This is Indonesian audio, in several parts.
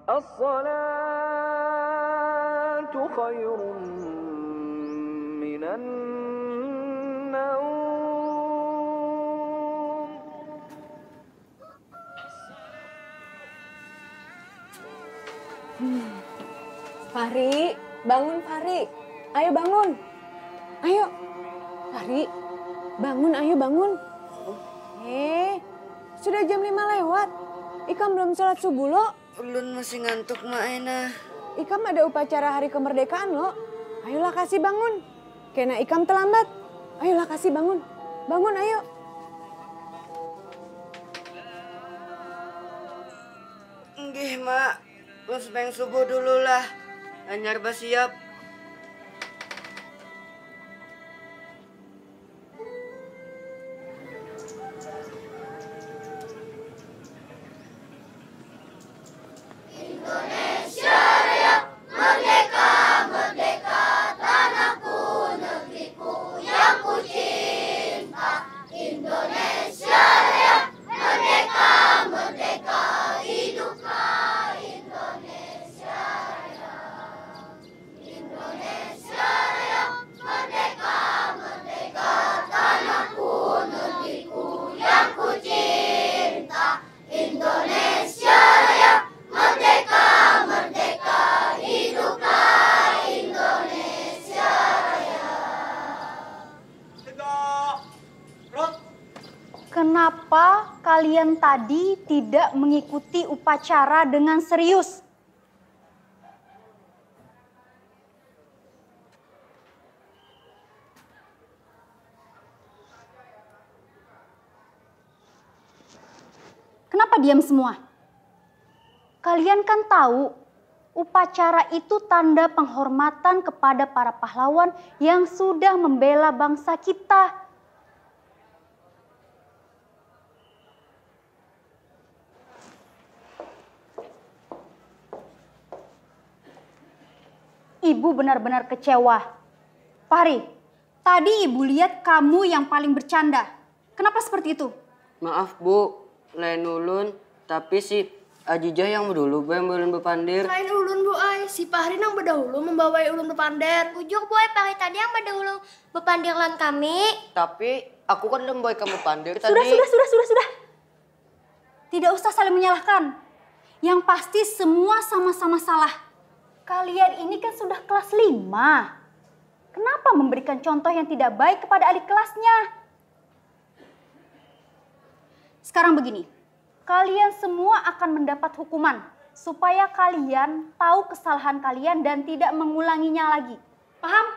الصلاة خير من النوم. Fahri, bangun Fahri. Ayo bangun. Ayo. Fahri, bangun ayo bangun. Sudah jam 5 lewat. Ikam belum sholat subuh lo. Ulun masih ngantuk Mak Ena. Ikam ada upacara hari kemerdekaan lo. Ayolah kasih bangun. Kena Ikam terlambat. Ayolah kasih bangun. Bangun ayo. Nggih Mak, ulun sembahyang subuh dulu lah. Anyar siap. Kenapa kalian tadi tidak mengikuti upacara dengan serius? Kenapa diam semua? Kalian kan tahu, upacara itu tanda penghormatan kepada para pahlawan yang sudah membela bangsa kita. Ibu benar-benar kecewa. Fahri, tadi ibu lihat kamu yang paling bercanda. Kenapa seperti itu? Maaf Bu, lain ulun. Tapi si Ajijah yang dulu yang ulun bepandir. Lain ulun Bu ay, si Fahri nang berdahulu membawai ulun bepandir. Ujuk Bu ay, Fahri tadi yang berdahulu bepandir lan kami. Tapi aku kan udah membawa kamu pandir tadi. Sudah. Tidak usah saling menyalahkan. Yang pasti semua sama-sama salah. Kalian ini kan sudah kelas 5. Kenapa memberikan contoh yang tidak baik kepada adik kelasnya? Sekarang begini, kalian semua akan mendapat hukuman supaya kalian tahu kesalahan kalian dan tidak mengulanginya lagi. Paham?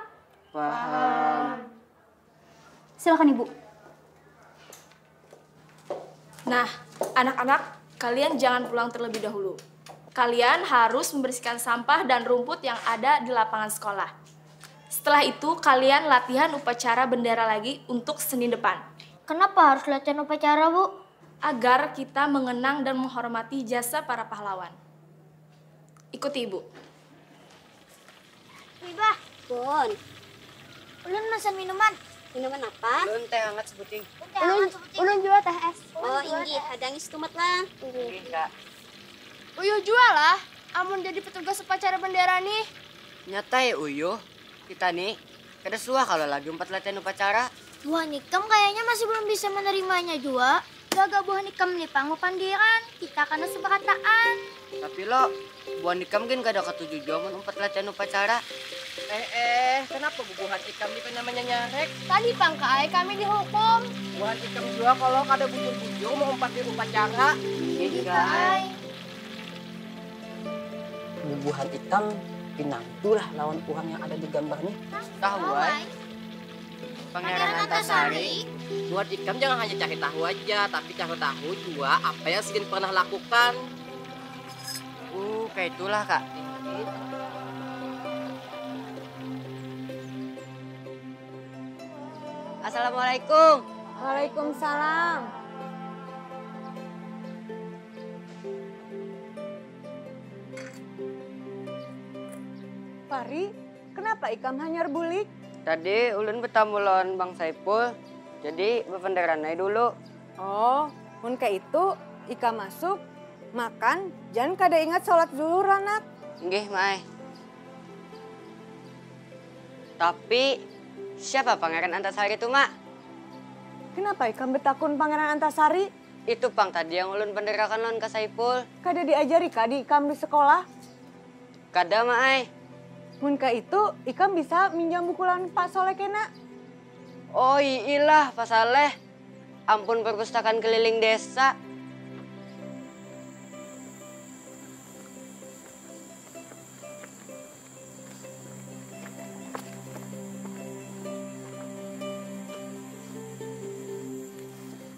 Paham. Silakan Ibu. Nah, anak-anak, kalian jangan pulang terlebih dahulu. Kalian harus membersihkan sampah dan rumput yang ada di lapangan sekolah. Setelah itu, kalian latihan upacara bendera lagi untuk Senin depan. Kenapa harus latihan upacara, Bu? Agar kita mengenang dan menghormati jasa para pahlawan. Ikuti Ibu. Wibah. Bun. Ulun pesan minuman. Minuman apa? Ulun teh hangat sebuting. Ulun jual teh es. Oh, inggih, hadang istumat lah. Inggih Kak. Uyuh jual lah, amun jadi petugas upacara bendera nih. Nyata ya Uyuh, kita nih kada suah kalau lagi latihan upacara. Buah nikam kayaknya masih belum bisa menerimanya juga. Gagal buah nikam nih pangmu pandiran, kita karena seberataan. Tapi lo, buah nikam kan gak ada ketujuh jaman latihan upacara. Kenapa bubuhan ikam ini namanya nyarek? Tadi pangkai kami dihukum. Bubuhan ikam juga kalau kada bujur-bujur mau umpat di upacara. Iya. Bubuhan ikam pinangtulah lawan uang yang ada di gambarnya. Tahu ay. Pangeran Antasari. Buat ikam jangan hanya cari tahu aja, tapi cari tahu juga apa yang Sigin pernah lakukan. Kayak itulah Kak. Assalamualaikum. Waalaikumsalam. Fahri, kenapa Ikam hanyar bulik? Tadi ulun bertamu lawan Bang Saipul, jadi bependeranai dulu. Oh, mun kayak itu Ikam masuk, Makan, jangan kada ingat sholat dulu, anak. Nggih, Mai. Tapi siapa Pangeran Antasari itu, Mak? Kenapa ikam betakun Pangeran Antasari? Itu Pang tadi yang ulun penderakan lon ke Saipul. Kada diajari kadi ikam di sekolah. Kada, Mai. Mun ka itu, ikam bisa minjam buku lawan Pak Soleh kena. Oh iyalah, Pak Saleh. Ampun perpustakaan keliling desa.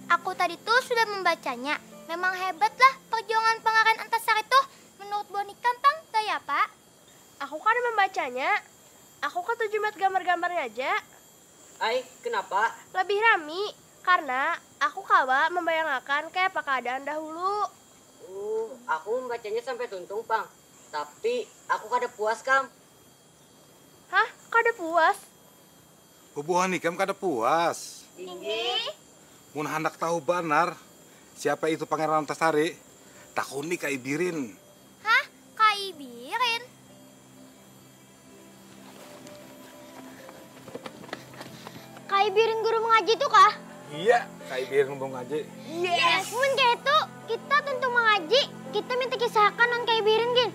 Aku tadi tuh sudah membacanya. Memang hebat lah perjuangan Pangeran Antasari tuh. Menurut Boni Kampang, tuh ya Pak? Aku kan membacanya. Aku kan lihat gambar-gambarnya aja. Ai, kenapa? Lebih rami, karena aku kawa membayangkan kayak apa keadaan dahulu. Aku membacanya sampai tuntung, Pang. Tapi aku kada puas, Kam. Hah? Kada puas? Bubuhan ikam kada puas. Ini? Mun hendak tahu benar siapa itu Pangeran Antasari, takuni Kak Ibirin. Hah? Kak Ibirin? Kak Ibirin guru mengaji tuh kah? Iya, Kak Ibirin ngomong ngaji. Yes! Mun kayak itu, kita tentu mengaji. Kita minta kisahkan non Kak Ibirin, Gin.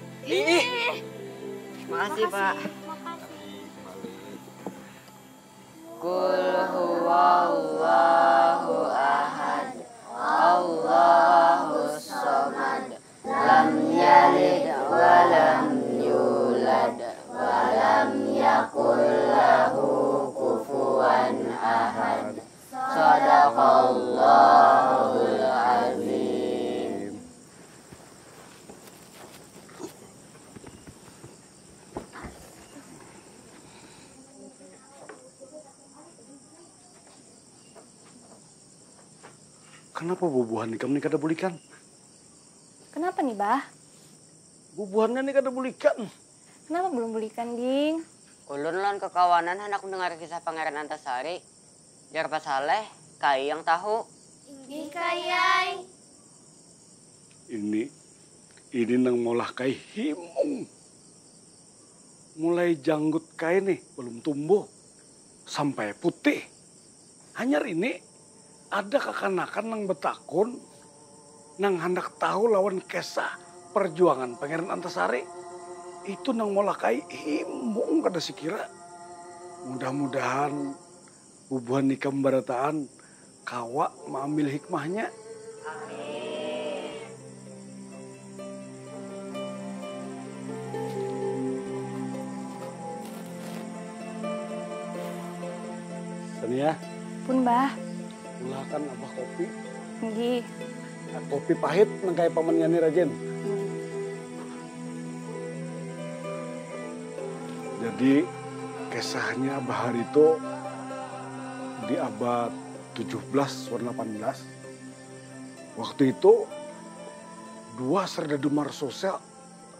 Makasih, Pak. Makasih. Qul huwallahu ahad, Allahus samad, lam yalid wa lam yulad, wa lam yakul lahu kufuwan ahad. Shadaqallahul azim. Kenapa bubuhan ikam ini kada bulikan? Kenapa nih, Bah? Bubuhannya ini kada bulikan. Kenapa belum bulikan, Ging? Ulun lan kekawanan hendak mendengar kisah Pangeran Antasari. Biar Pak Saleh, Kai yang tahu. Inggih Kayai. Ini nang molah kai himung. Mulai janggut kai nih, belum tumbuh. Sampai putih. Hanyar ini ada kekanakan nang betakun. Nang hendak tahu lawan kisah perjuangan Pangeran Antasari. Itu nang molah kai himung kada sikira. Mudah-mudahan bubuhan ikam barataan kawa mengambil hikmahnya. Sini ya, Pun, Bah. ulahkan abah kopi. Nggih. Kopi pahit nang kaya paman Yani Rajen. Jadi kisahnya Abah Harito di abad 17 atau 18. Waktu itu dua serdadu Marsosial,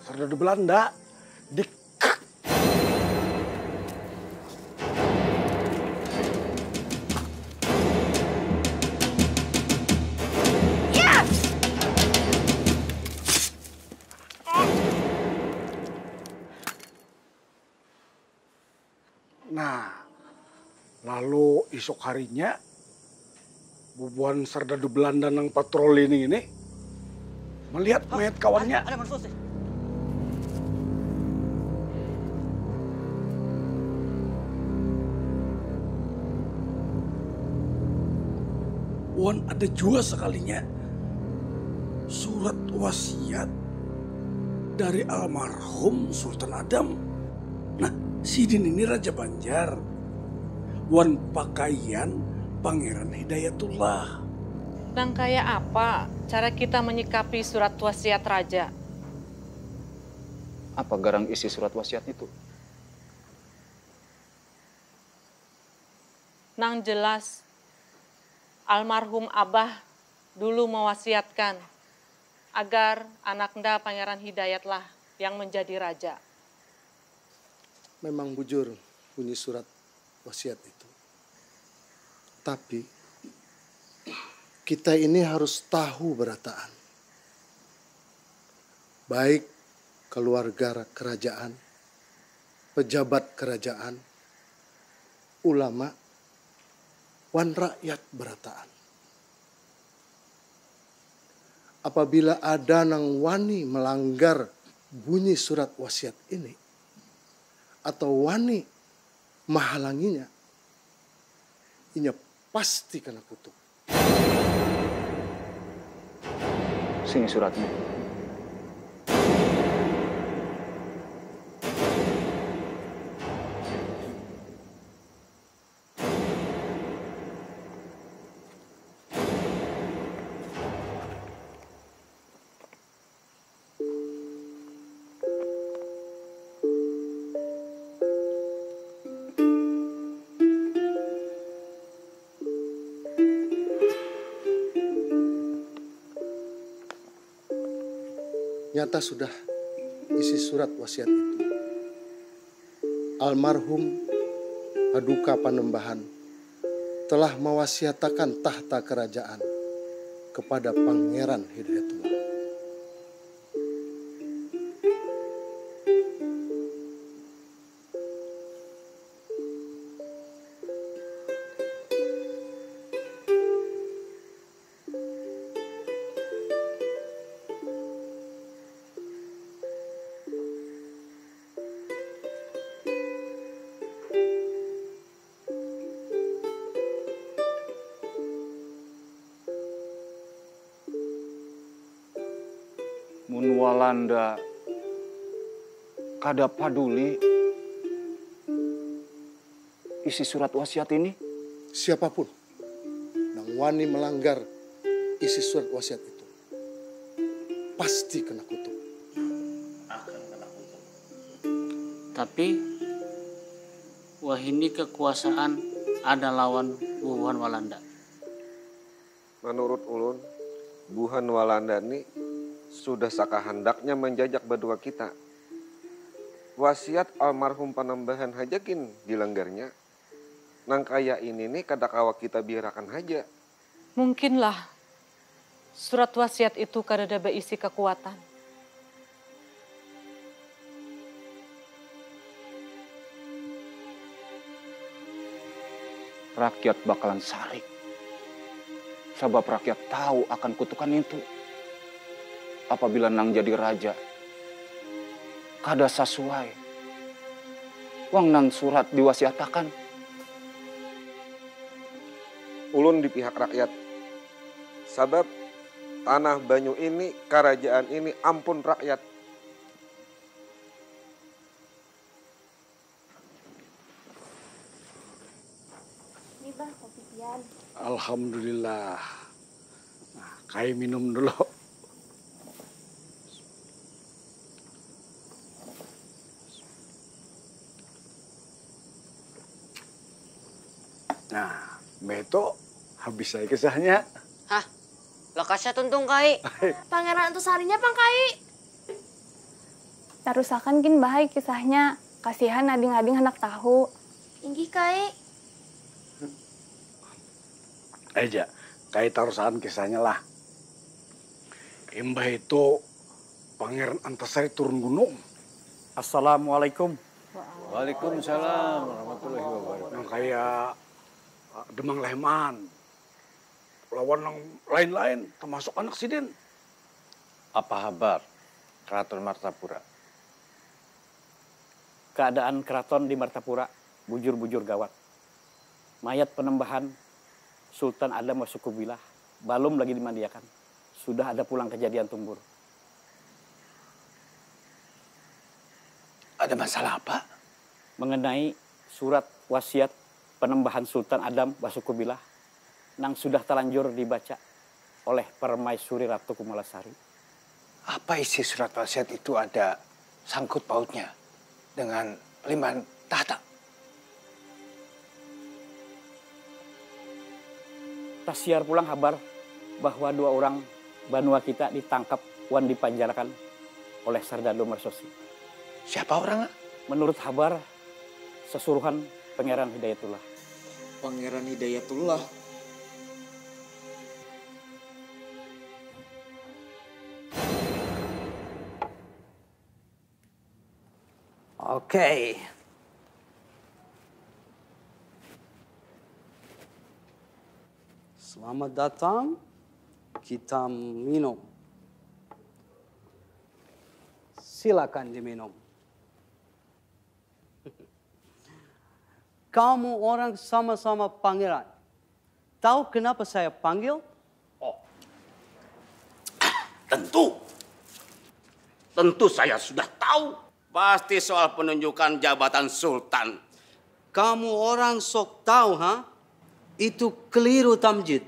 serdadu Belanda di Nah, lalu esok harinya bubuhan serdadu Belanda nang patroli ini melihat mayat kawannya. Ada maksud sih. Wan ada juga sekalinya surat wasiat dari almarhum Sultan Adam. Nah, Sidin ini Raja Banjar. Wan pakaian Pangeran Hidayatullah. Dan kayak apa cara kita menyikapi surat wasiat raja? Apa garang isi surat wasiat itu? Nang jelas, almarhum Abah dulu mewasiatkan agar anaknya Pangeran Hidayatlah yang menjadi raja. Memang bujur bunyi surat wasiat itu. Tapi kita ini harus tahu berataan. baik keluarga kerajaan, pejabat kerajaan, ulama, wan rakyat berataan. Apabila ada nang wani melanggar bunyi surat wasiat ini, atau wani menghalanginya, inya pasti kena kutuk. Sini suratnya. Nyata sudah isi surat wasiat itu. Almarhum Paduka Panembahan telah mewasiatakan tahta kerajaan kepada Pangeran Hidayatullah. Mun Walanda kada paduli isi surat wasiat ini? Siapapun yang wani melanggar isi surat wasiat itu pasti kena kutuk. Akan kena kutuk. Tapi wah ini kekuasaan ada lawan Wuhan Walanda. Menurut ulun, Wuhan Walanda ini sudah sakahandaknya menjajak berdua kita. Wasiat almarhum Panembahan hajakin dilanggarnya. Nang kaya ini nih kadakawa kita biarakan haja. Mungkinlah surat wasiat itu kadada berisi kekuatan. Rakyat bakalan sarik. Sebab rakyat tahu akan kutukan itu. Apabila nang jadi raja, kada sesuai. Wang nang surat diwasiatakan. Ulun di pihak rakyat. Sebab tanah Banyu ini, kerajaan ini ampun rakyat. Ini Bah, kopi pian. Alhamdulillah. Nah, Kai minum dulu. Nah, Beto habis saya kisahnya. Hah? Lokasnya tuntung Kai. Pangeran Antasarinya Pang Kai. Tarusakan kin bahagia kisahnya. Kasihan ading-ading hendak tahu. Inggih Kai. Aja, Kai tarusakan kisahnya lah. Imbah itu Pangeran Antasari turun gunung. Assalamualaikum. Waalaikumsalam warahmatullahi wabarakatuh. Yang kayak Demang Lehman, lawan yang lain-lain, termasuk anak Sidin. Apa kabar Keraton Martapura? Keadaan keraton di Martapura bujur-bujur gawat. Mayat Panembahan Sultan Adam Wasukubilah belum lagi dimandiakan. Sudah ada pulang kejadian tumbur. Ada masalah apa? Mengenai surat wasiat Panembahan Sultan Adam Wasukubilah nang sudah terlanjur dibaca oleh Permaisuri Ratu Kumalasari. Apa isi surat wasiat itu ada sangkut pautnya dengan limpahan tahta? Tasiar pulang kabar bahwa 2 orang banua kita ditangkap wan dipanjarakan oleh Sardado Mersosi. Siapa orangnya? Menurut kabar sesuruhan Pangeran Hidayatullah. Pangeran Hidayatullah. Oke. Selamat datang. Kita minum. Silakan diminum. Kamu orang sama-sama pangeran. Tahu kenapa saya panggil? Tentu. Tentu saya sudah tahu. Pasti soal penunjukan jabatan sultan. Kamu orang sok tahu, ha? Itu keliru, Tamjid.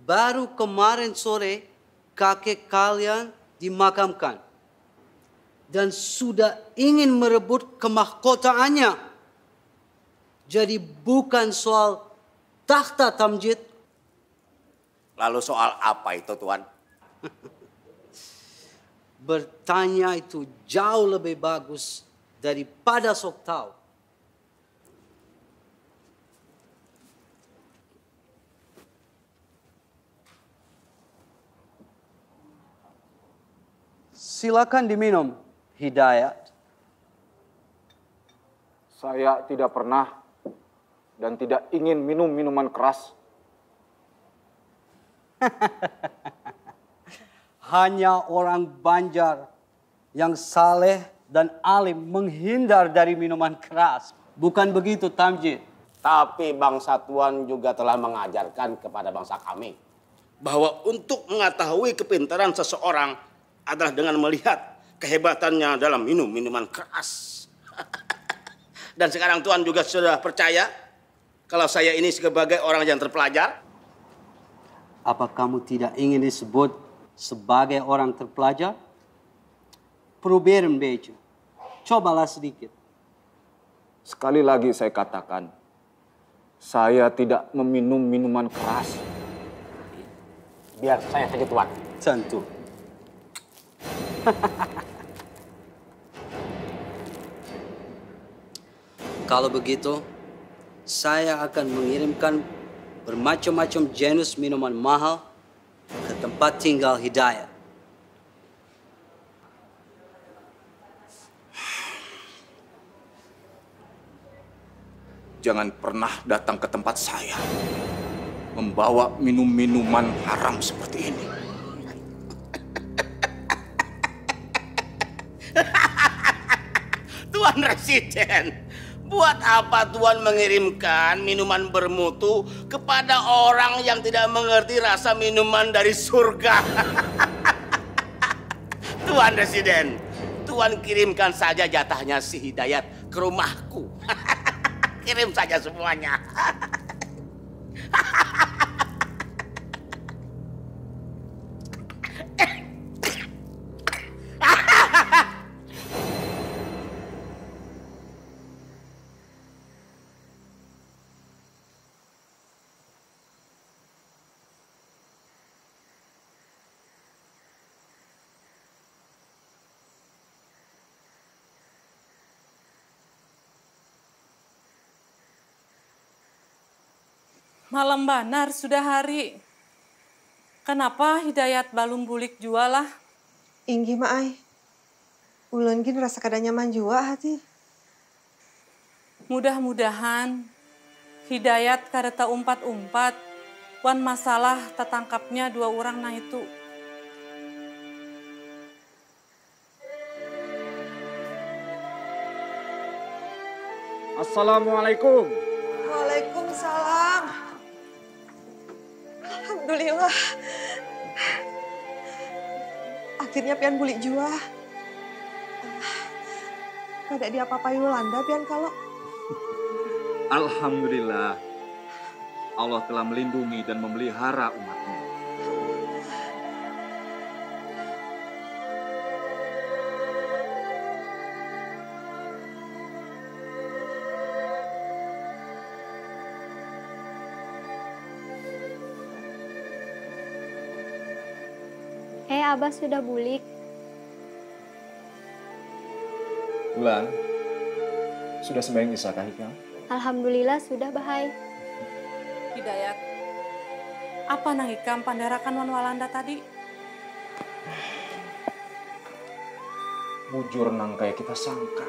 Baru kemarin sore kakek kalian dimakamkan. Dan sudah ingin merebut kemahkotaannya. Jadi bukan soal takhta, Tamjid. Lalu soal apa itu, Tuan? Bertanya itu jauh lebih bagus daripada sok tahu. Silakan diminum, Hidayat. Saya tidak pernah dan tidak ingin minum minuman keras. Hanya orang Banjar yang saleh dan alim menghindar dari minuman keras. Bukan begitu, Tamjid? Tapi bangsa Tuan juga telah mengajarkan kepada bangsa kami bahwa untuk mengetahui kepintaran seseorang adalah dengan melihat kehebatannya dalam minum minuman keras. Dan sekarang Tuan juga sudah percaya kalau saya ini sebagai orang yang terpelajar. Apa kamu tidak ingin disebut sebagai orang terpelajar? Probeer een beetje. Cobalah sedikit. Sekali lagi saya katakan, saya tidak meminum minuman keras. Biar saya saja, Tuan. Tentu. Kalau begitu, saya akan mengirimkan bermacam-macam jenis minuman mahal ke tempat tinggal Hidayat. Jangan pernah datang ke tempat saya membawa minum-minuman haram seperti ini. Tuan Residen, buat apa Tuan mengirimkan minuman bermutu kepada orang yang tidak mengerti rasa minuman dari surga? Tuan Residen, Tuan kirimkan saja jatahnya si Hidayat ke rumahku. Kirim saja semuanya. Malam banar sudah hari. Kenapa Hidayat balum bulik jua lah? Inggi mah ai. Ulun gin rasa kada nyaman jua hati. Mudah-mudahan Hidayat kada ta umpat-umpat wan masalah tertangkapnya dua orang nah itu. Assalamualaikum. Waalaikumsalam. Alhamdulillah. Akhirnya pian buli jua. Kada diapa-apai Yolanda pian kalau. Alhamdulillah. Allah telah melindungi dan memelihara umatnya. Abah sudah bulik. Bulan, sudah sembahyang isya kah Hikam? Alhamdulillah sudah, Bahai. Hidayat, apa nang Hikam pandarakan wan Walanda tadi? bujur nang kayak kita sangka.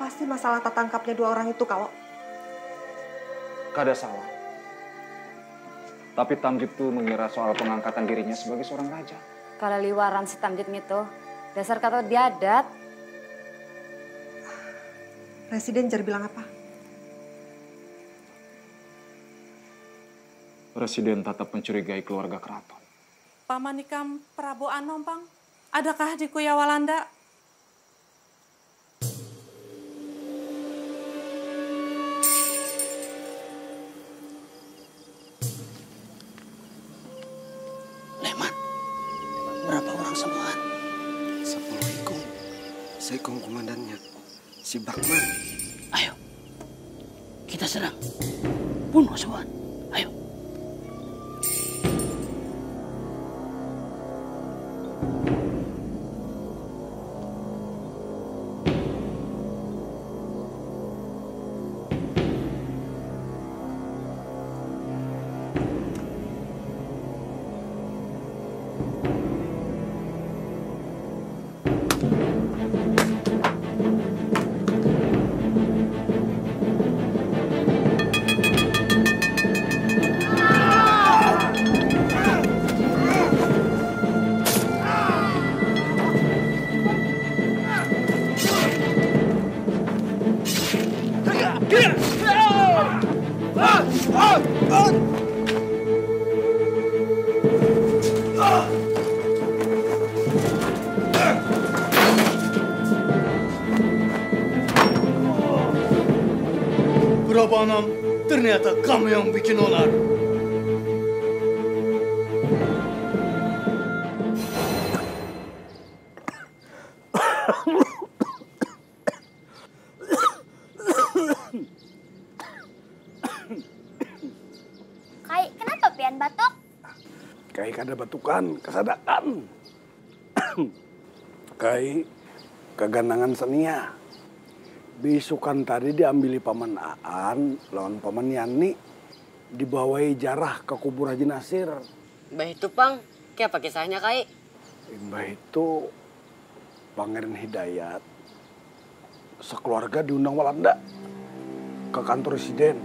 Pasti masalah tertangkapnya 2 orang itu kalau. Kada salah. Tapi Tamjid tuh mengira soal pengangkatan dirinya sebagai seorang raja. Kalau liwaran si Tamjid gitu, dasar kata diadat. Presiden jar bilang apa? Presiden tetap mencurigai keluarga keraton. Pamanikam Prabu Anom, Pang. Adakah di Kuya Walanda? Leman, berapa orang semua? 10 ikung. Saya ikung komandannya, si Bakman. Ayo, kita serang. Bunuh semua. Ayo. Prabanam, ternyata kamu yang bikin onar. Kai, kenapa pian batuk? Kai kada batukan, kesadakan. Kai keganangan senia. Besokan tadi diambili paman Aan lawan paman Yani, dibawai jarah ke kubur Haji Nasir. Mbah itu, Pang, kayak apa kisahnya, Kai? Mbah itu Pangeran Hidayat sekeluarga diundang Walanda ke kantor residen.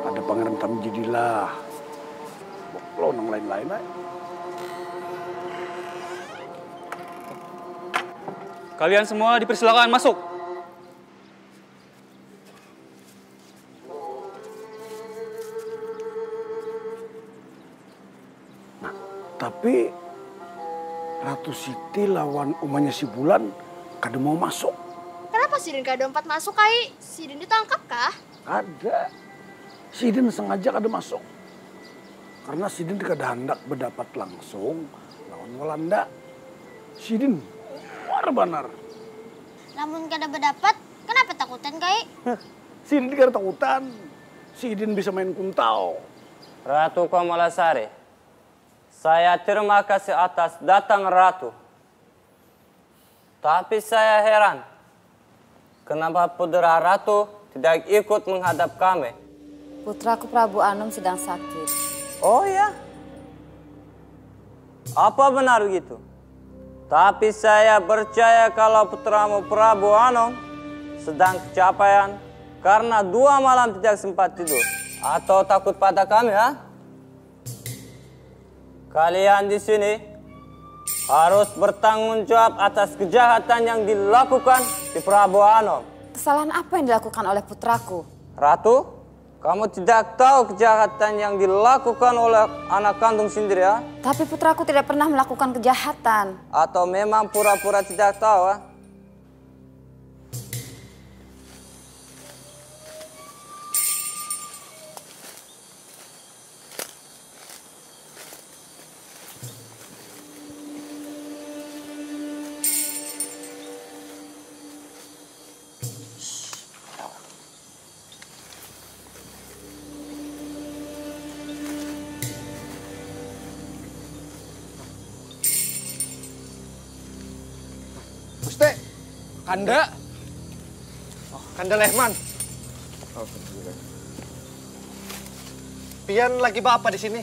Ada Pangeran Tamjidillah, lo nang lain-lain aja. Kalian semua dipersilakan masuk. Nah, tapi Ratu Siti lawan umahnya si Bulan kada mau masuk. Kenapa Sidin kada 4 masuk, Kai? Sidin ditangkap kah? Ada. Sidin sengaja kada masuk. Karena Sidin kada hendak berdapat langsung lawan Walanda. Sidin benar. Namun kada berdapat, kenapa takutan, Kai? Sidin kada takutan. Sidin bisa main kuntau. Ratu Kamalasari, saya terima kasih atas datang Ratu. Tapi saya heran, kenapa Putra Ratu tidak ikut menghadap kami? Putraku Prabu Anom sedang sakit. Oh ya? Apa benar begitu? Tapi saya percaya kalau putramu Prabu Anom sedang kecapean karena 2 malam tidak sempat tidur. Atau takut pada kami, ha? Kalian di sini harus bertanggung jawab atas kejahatan yang dilakukan di Prabu Anom. Kesalahan apa yang dilakukan oleh putraku? Ratu, kamu tidak tahu kejahatan yang dilakukan oleh anak kandung sendiri, ya? Tapi putraku tidak pernah melakukan kejahatan. Atau memang pura-pura tidak tahu, ha? Gusti, Kanda. Oh, Kanda Lehman. Pian lagi apa di sini?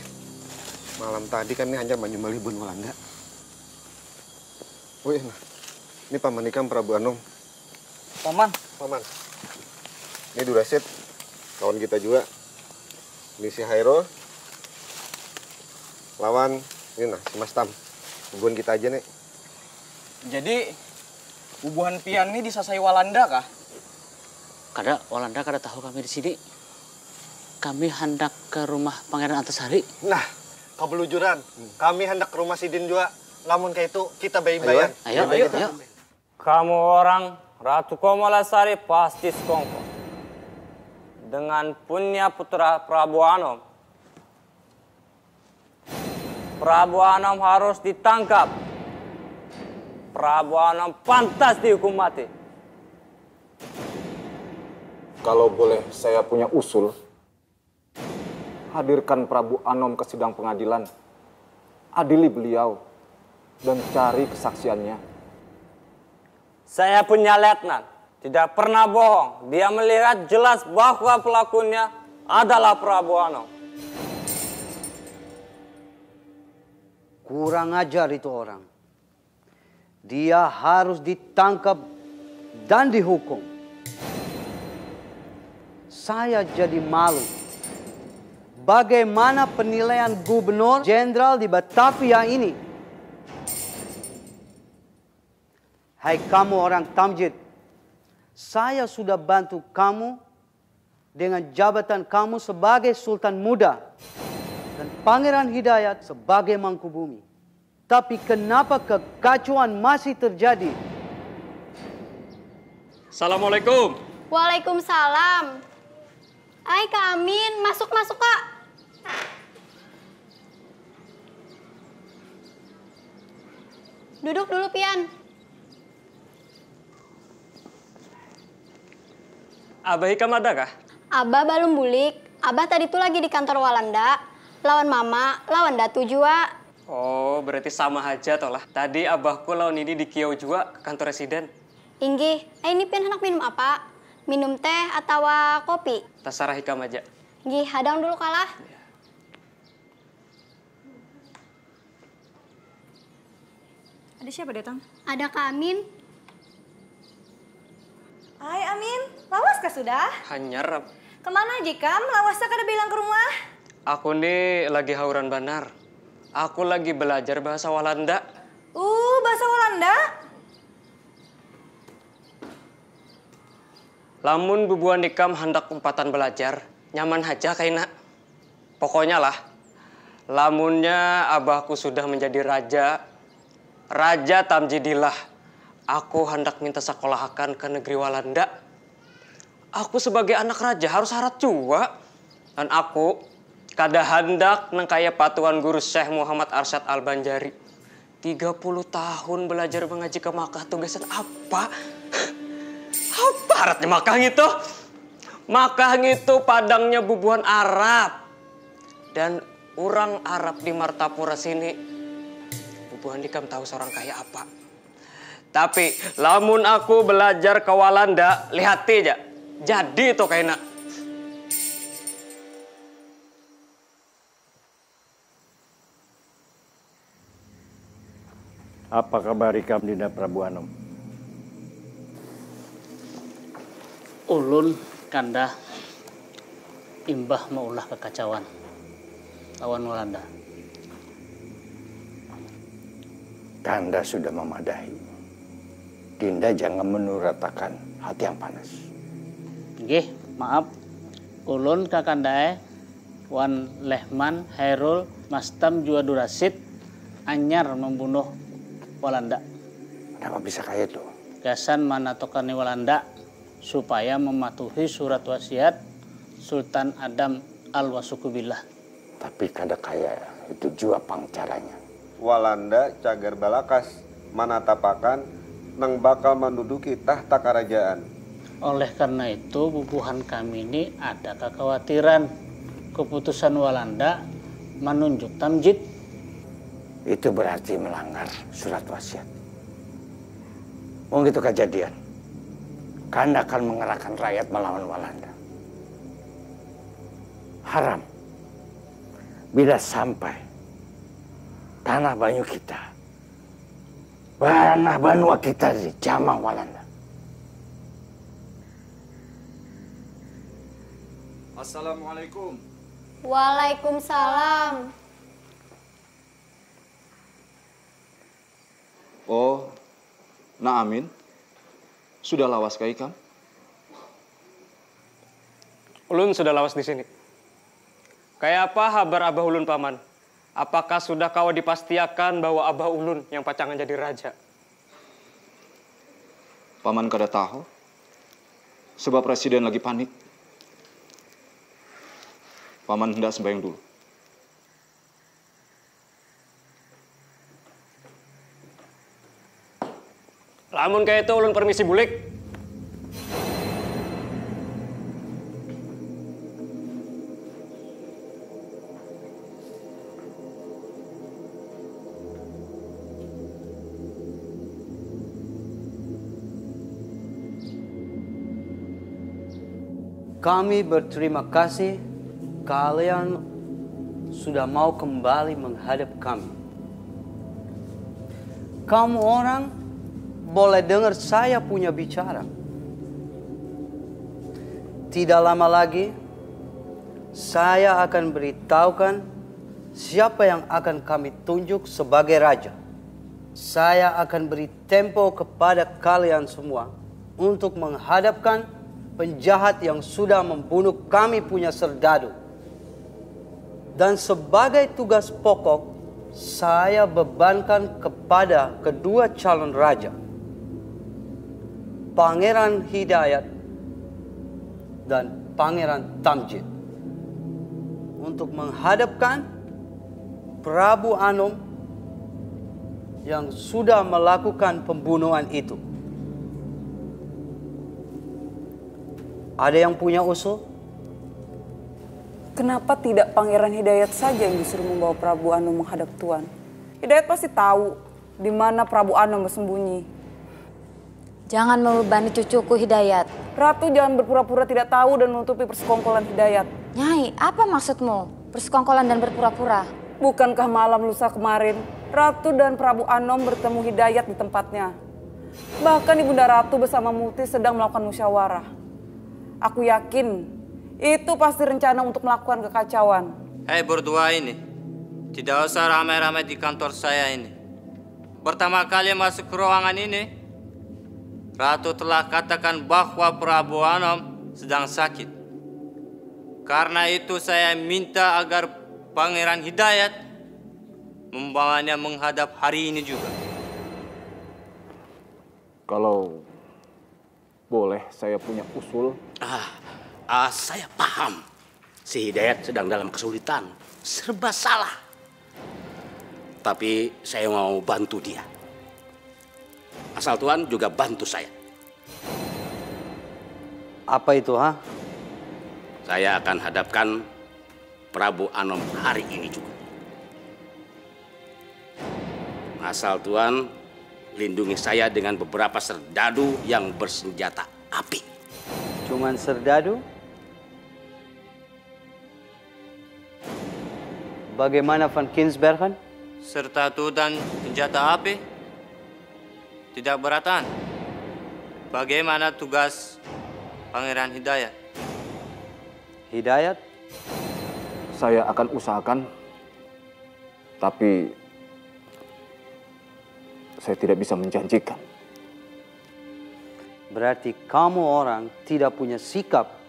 Malam tadi kami hanya menyembelih Walanda. Oh iya, nah. Ini Paman Ikam Prabu Anom. Paman. Paman. Ini Durasit, kawan kita juga. Ini si Hairul. Lawan, ini nah, si Mas Tam. Hubungan kita aja, Nek. Jadi, hubungan Pian ini disasai Walanda kah? Kada, Walanda kada tahu kami di sini. Kami hendak ke rumah Pangeran Antasari. Nah, kebelujuran. Kami hendak ke rumah Sidin juga. Namun kayak itu, kita bayi-bayan. Ayo. Kamu orang Ratu Komalasari pasti sekongkol. Dengan punya putra Prabu Anom. Prabu Anom harus ditangkap. Prabu Anom pantas dihukum mati. Kalau boleh saya punya usul, hadirkan Prabu Anom ke sidang pengadilan. Adili beliau dan cari kesaksiannya. Saya punya letnan, tidak pernah bohong. Dia melihat jelas bahwa pelakunya adalah Prabu Anom. Kurang ajar itu orang. Dia harus ditangkap dan dihukum. Saya jadi malu. Bagaimana penilaian Gubernur Jenderal di Batavia ini? Hai kamu orang Tamjid, saya sudah bantu kamu dengan jabatan kamu sebagai Sultan Muda dan Pangeran Hidayat sebagai Mangkubumi. Tapi kenapa kekacauan masih terjadi? Assalamualaikum. Waalaikumsalam. Hai Kak Amin, masuk Kak. Duduk dulu Pian. Abah Hikam ada kah? Abah belum bulik. Abah tadi tuh lagi di kantor Walanda. Lawan Mama, lawan Datu juga. Oh, berarti sama aja toh lah. Tadi abahku lawan ini di Kiau juga ke kantor residen. Inggih, ini Pian hendak minum apa? Minum teh atau kopi? Terserah Hikam aja. Inggih, hadang dulu kalah. Ada siapa datang? Ada Kak Amin. Hai Amin, lawas kah sudah? Hanyar. Kemana Jikam? Lawasnya kada bilang ke rumah? Aku nih lagi hauran banar. Aku lagi belajar bahasa Walanda. Bahasa Walanda? Lamun bubuan Ikam hendak umpatan belajar, nyaman aja kayaknya. Pokoknya lah, lamunnya abahku sudah menjadi Raja Tamjidillah. Aku hendak minta sekolahakan ke negeri Walanda. Aku sebagai anak raja harus syarat juga. Dan aku kada hendak nengkaya patuan guru Syekh Muhammad Arsyad Al-Banjari. 30 tahun belajar mengaji ke Makkah, tugasan apa? Apa syaratnya Makkah itu? Makkah itu padangnya bubuhan Arab. Dan orang Arab di Martapura sini, bubuhan Ikam tahu seorang kaya apa. Tapi lamun aku belajar ke Walanda, lihat aja. Jadi itu kayaknya. Apa kabar Ikam Dinda Prabu Anom? Ulun kanda imbah maulah kekacauan lawan Walanda. Kanda sudah memadahi. Dinda jangan menuratakan hati yang panas. Nggih, maaf. Ulun kakandae Wan Lehman, Hairul, Mastam, juga Durasit anyar membunuh Walanda. Kenapa bisa kayak itu? Gasan manatokani Walanda supaya mematuhi surat wasiat Sultan Adam Al-Wasukubillah. Tapi kada kaya itu juga pangcaranya. Walanda cagar balakas manatapakan nang bakal menduduki tahta kerajaan. Oleh karena itu, bubuhan kami ini ada kekhawatiran keputusan Walanda menunjuk Tamjid. Itu berarti melanggar surat wasiat. Begitu kejadian, Kanda akan mengerahkan rakyat melawan Walanda. Haram bila sampai tanah Banyu kita, tanah Banua kita dijamah Walanda. Assalamualaikum. Waalaikumsalam. Oh, Nak Amin, sudah lawas kah ikam? Ulun sudah lawas di sini. Kayak apa kabar Abah Ulun paman? Apakah sudah kau dipastiakan bahwa Abah Ulun yang pacangan jadi raja? Paman kada tahu, sebab presiden lagi panik. Paman hendak sembahyang dulu. Lamun kayak itu ulun permisi bulik. Kami berterima kasih kalian sudah mau kembali menghadap kami. Kamu orang boleh dengar saya punya bicara. Tidak lama lagi, saya akan beritahukan siapa yang akan kami tunjuk sebagai raja. Saya akan beri tempo kepada kalian semua untuk menghadapkan penjahat yang sudah membunuh kami punya serdadu. Dan sebagai tugas pokok, saya bebankan kepada kedua calon raja, Pangeran Hidayat dan Pangeran Tamjid, untuk menghadapkan Prabu Anom yang sudah melakukan pembunuhan itu. Ada yang punya usul? Kenapa tidak Pangeran Hidayat saja yang disuruh membawa Prabu Anom menghadap Tuan? Hidayat pasti tahu di mana Prabu Anom bersembunyi. Jangan membebani cucuku Hidayat. Ratu jangan berpura-pura tidak tahu dan menutupi persekongkolan Hidayat. Nyai, apa maksudmu? Persekongkolan dan berpura-pura? Bukankah malam lusa kemarin Ratu dan Prabu Anom bertemu Hidayat di tempatnya? Bahkan Ibunda Ratu bersama Muti sedang melakukan musyawarah. Aku yakin itu pasti rencana untuk melakukan kekacauan. Hei berdua ini, tidak usah ramai-ramai di kantor saya ini. Pertama kali masuk ke ruangan ini, Ratu telah katakan bahwa Prabu Anom sedang sakit. Karena itu saya minta agar Pangeran Hidayat membawanya menghadap hari ini juga. Kalau boleh, saya punya usul. Saya paham. Si Hidayat sedang dalam kesulitan. Serba salah. Tapi saya mau bantu dia. Asal Tuhan juga bantu saya. Apa itu, ha? Saya akan hadapkan Prabu Anom hari ini juga. Asal Tuhan lindungi saya dengan beberapa serdadu yang bersenjata api. Cuman serdadu? Bagaimana Van Kinsbergen? Serdadu dan senjata api? Tidak beratan. Bagaimana tugas Pangeran Hidayat? Hidayat? Saya akan usahakan, tapi saya tidak bisa menjanjikan. Berarti kamu orang tidak punya sikap.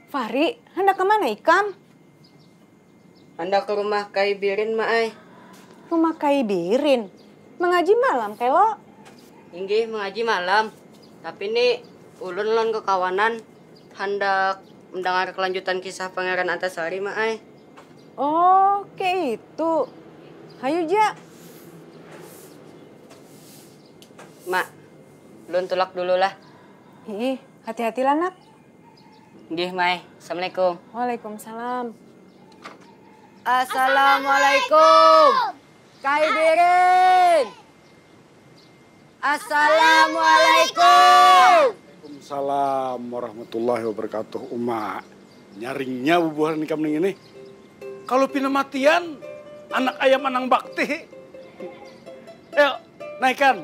Fahri, hendak kemana Ikam? Hendak ke rumah Kai Birin, Maai. Rumah Kai Birin? Mengaji malam, Kelo? Inggih, mengaji malam. Tapi ini ulun ke kawanan hendak mendengar kelanjutan kisah Pangeran Antasari, Maai. Oh, kayak itu. Hayu, Ja. Mak, ulun tulak dulu lah. Ih, hati-hati lah, Nak. Nggih, Mai. Assalamualaikum. Waalaikumsalam. Assalamualaikum. Kai Birin. Assalamualaikum. Waalaikumsalam warahmatullahi wabarakatuh. Uma, nyaringnya bubuhan nikam ini. Kalau pina matian, anak ayam anang bakti. Ayo, naikkan.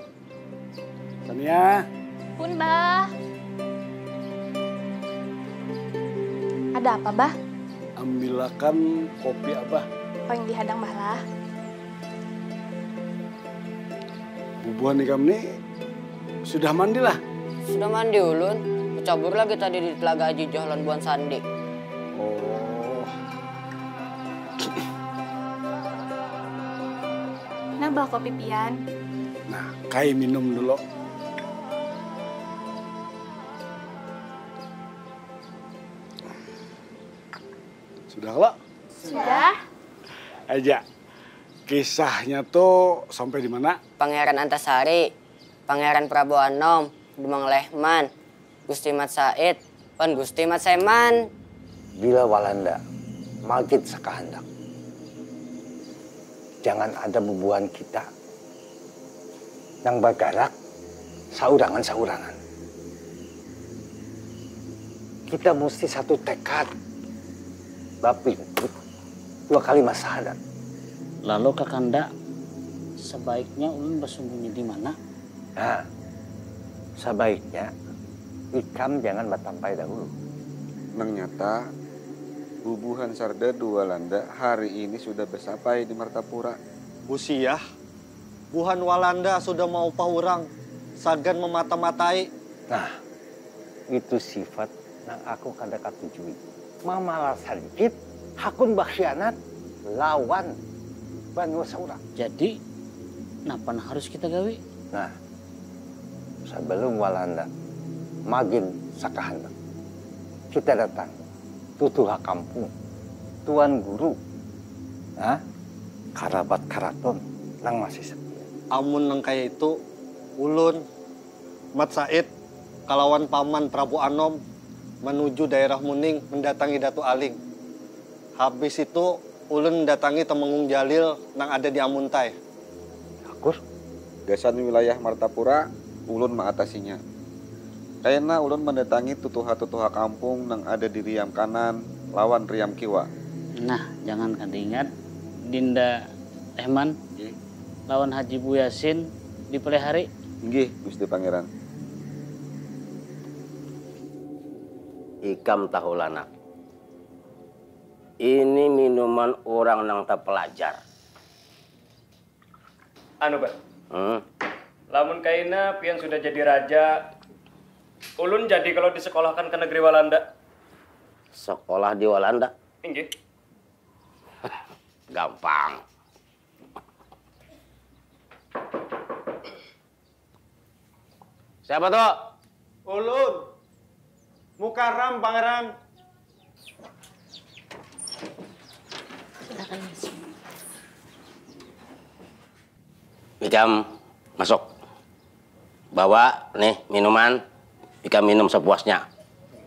Tania. Pun, Bah. Ada apa, Bah? Ambilakan kopi Abah. Oh, yang dihadang Bah lah. Bubuhan nikam ini sudah mandi lah. Sudah mandi ulun. Kucabur lagi tadi di Telaga Haji Johlan Buan Sandi. Oh. Nah, Bah kopi pian. Nah, Kai minum dulu. Sudah lo? Sudah. Aja. Kisahnya tuh sampai di mana? Pangeran Antasari, Pangeran Prabu Anom, Demang Lehman, Gusti Mat Said, Pan Gusti Mat Seman. Bila Walanda magit sakahandak, jangan ada bubuhan kita yang bergerak saurangan-saurangan. Kita mesti satu tekad, tapi 2 kalimat syahadat. Lalu Kakanda, sebaiknya ulun bersembunyi di mana? Nah, sebaiknya Ikam jangan bertampai dahulu. Nang nyata, bubuhan Sardadu Walanda hari ini sudah bersampai di Martapura. Busiah, buhan Walanda sudah mau pahurang, sagan memata-matai. Nah, itu sifat yang aku kada katujui. Mamalah sedikit, hakun bakhsianat lawan Banu Saura. Jadi, napa harus kita gawe? Nah, sebelum Walanda magin sakahandak, kita datang tutuha kampung, tuan guru, karabat karaton nang masih sepi. Amun nang kaya itu, ulun, Mat Said, kalawan paman Prabu Anom, menuju daerah Muning mendatangi Datu Aling. Habis itu, ulun mendatangi Temenggung Jalil nang ada di Amuntai. Akur, desan wilayah Martapura, ulun mengatasinya. Kayaknya ulun mendatangi tutuha-tutuha kampung nang ada di Riam Kanan lawan Riam Kiwa. Nah, jangan kada ingat Dinda Ehman lawan Haji Bu Yasin di Pelihari. Nggih, Gusti Pangeran. Ikam tahulana. Ini minuman orang nang tak pelajar. Anu, Pak. Lamun kaina pian sudah jadi raja, ulun jadi kalau disekolahkan ke negeri Walanda. Sekolah di Walanda? Inggih. Gampang. Siapa tuh? Ulun. Mukarram, Pangeran. Ikam masuk. Bawa nih minuman. Ikam minum sepuasnya.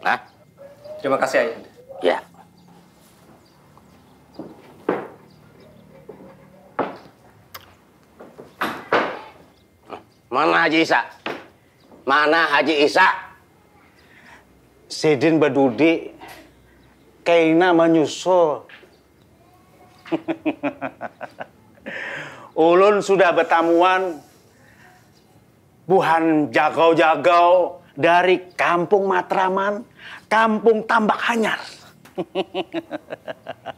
Nah. Terima kasih, Ayah. Ya. Mana Haji Isa? Mana Haji Isa? Sidin Badudi, kaina menyusul. Ulun sudah bertamuan buhan jagau-jagau dari Kampung Matraman, Kampung Tambak Hanyar.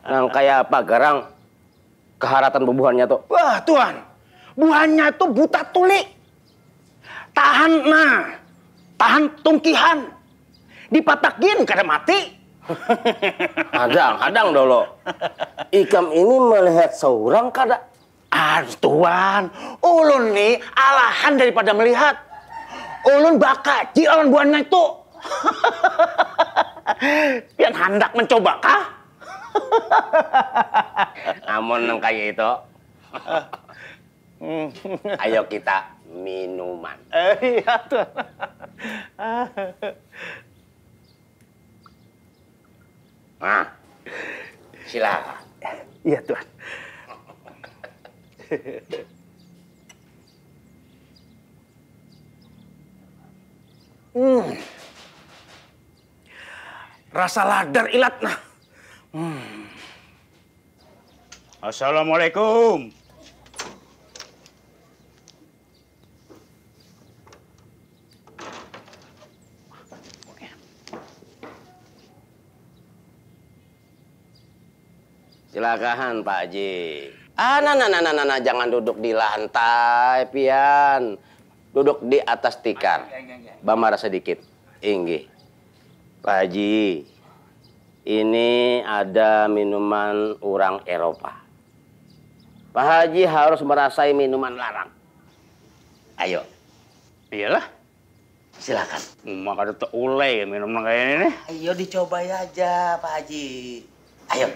Nang kayak apa garang keharatan bubuhannya tuh? Wah Tuan, buhannya tuh buta tuli. Tahan tungkihan. Dipatakin kada mati. Hadang dulu. Ikam ini melihat seorang kada? Tuan, ulun nih alahan daripada melihat. Ulun bakaji lawan buahnya itu. Pian hendak mencoba kah? Namun nang kaya itu. Ayo kita minuman. Iya Tuan. Nah, silakan. Iya, Tuan. Rasa ladar ilat nah. Assalamualaikum. Silakan Pak Haji. Nah, jangan duduk di lantai, pian. Duduk di atas tikar. Bamara sedikit. Inggih. Pak Haji, ini ada minuman orang Eropa. Pak Haji harus merasai minuman larang. Ayo. Iyalah. Silakan. Maka ada ulai minum kayak ini nih. Ayo dicoba aja Pak Haji. Ayo.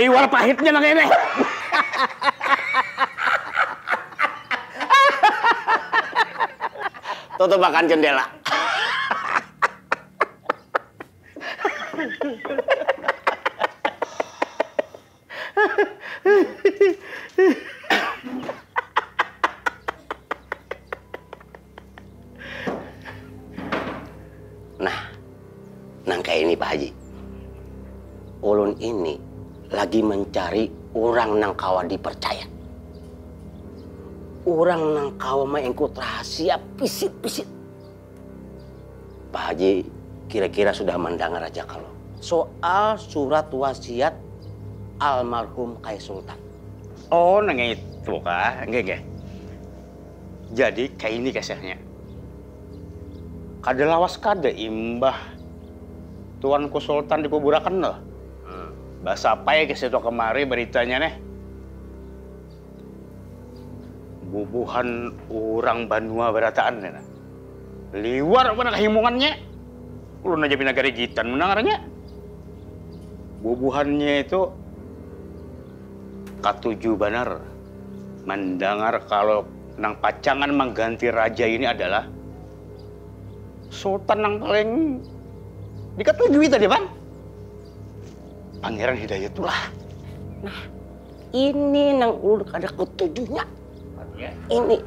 Iwal pahitnya nang ini. Tutup makan jendela. Nah, ini Pak Haji. Ulun ini lagi mencari orang nang kawa dipercaya. Orang nang kawa maengkut rahasia pisit-pisit. Pak Haji kira-kira sudah mendengar aja kalau soal surat wasiat almarhum Kai Sultan. Oh, nang itu kah? Enggak. Jadi kayak ini kasihnya. Kada lawas kada imbah Tuanku Sultan dikuburakan loh. Bahasa apa ya kesitu kemari beritanya nih? Bubuhan orang Banua berataan nih. Liwar mana kehimungannya? Ulun aja pinagari gitan menangarnya. Bubuhannya itu katuju benar mendengar kalau nang pacangan mengganti raja ini adalah Sultan yang paling diketujui tadi, Bang. Pangeran Hidayatullah. Nah, ini nang ulun kada ketujuhnya. Ini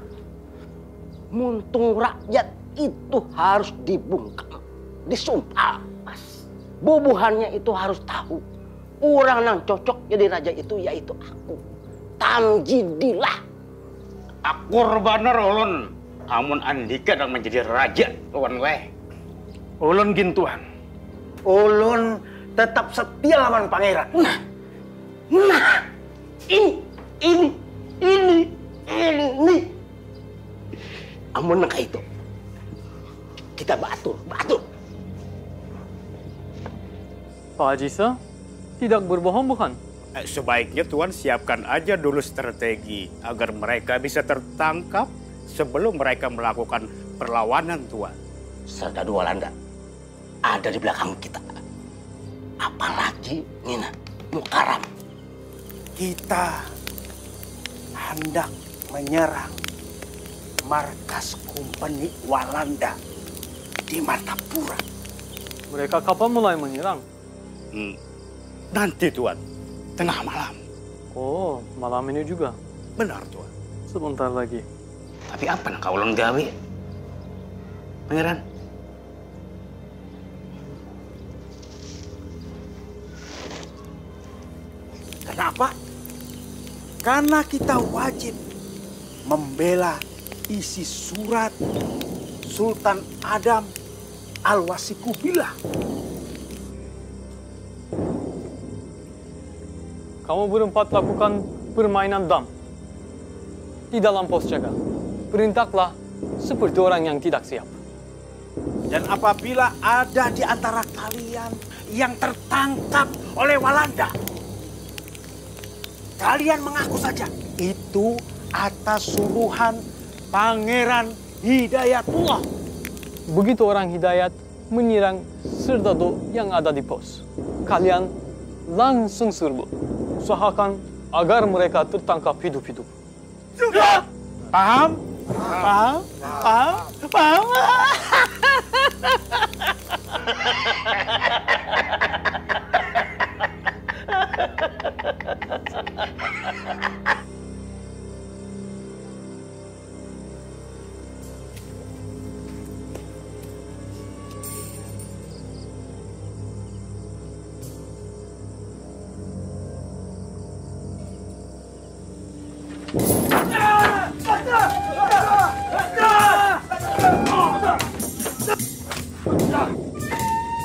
muntung rakyat itu harus dibungkam, disumpah. Bubuhannya itu harus tahu. Orang nang cocok jadi raja itu yaitu aku, Tamjidillah. Akur bener ulun. Amun andika dang menjadi raja lawan gue. Ulun gintuan. Ulun tetap setia lawan pangeran. Nah, ini. Amun nang itu. Kita batur. Pak Haji Sah, tidak berbohong bukan? Sebaiknya Tuan siapkan aja dulu strategi agar mereka bisa tertangkap sebelum mereka melakukan perlawanan, Tuan. Serdadu Walanda ada di belakang kita. Apalagi Nina Mukaram. Kita hendak menyerang markas kompeni Walanda di Martapura. Mereka kapan mulai menyerang? Nanti, Tuan. Tengah malam. Oh, malam ini juga? Benar, Tuan. Sebentar lagi. Tapi apa nak kau ulun gawe? Pangeran? Kenapa? Karena kita wajib membela isi surat Sultan Adam Al-Wasikubillah. Kamu berempat lakukan permainan dam di dalam pos jaga. Perintahlah seperti orang yang tidak siap. Dan apabila ada di antara kalian yang tertangkap oleh Walanda, kalian mengaku saja itu atas suruhan Pangeran Hidayatullah. Begitu orang Hidayat menyerang serdadu yang ada di pos, kalian langsung serbu. Usahakan agar mereka tertangkap hidup-hidup. Cukup. Paham? Paham? Paham? Paham?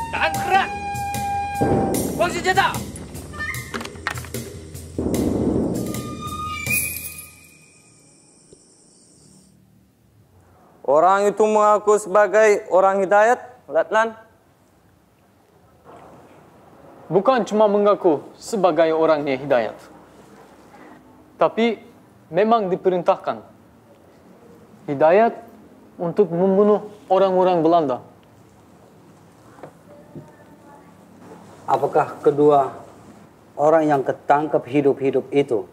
Jangan bergerak. Buang senjata. Orang itu mengaku sebagai orang hidayat, Latlan. Bukan cuma mengaku sebagai orangnya hidayat, tapi memang diperintahkan hidayat untuk membunuh orang-orang Belanda. Apakah kedua orang yang ketangkap hidup-hidup itu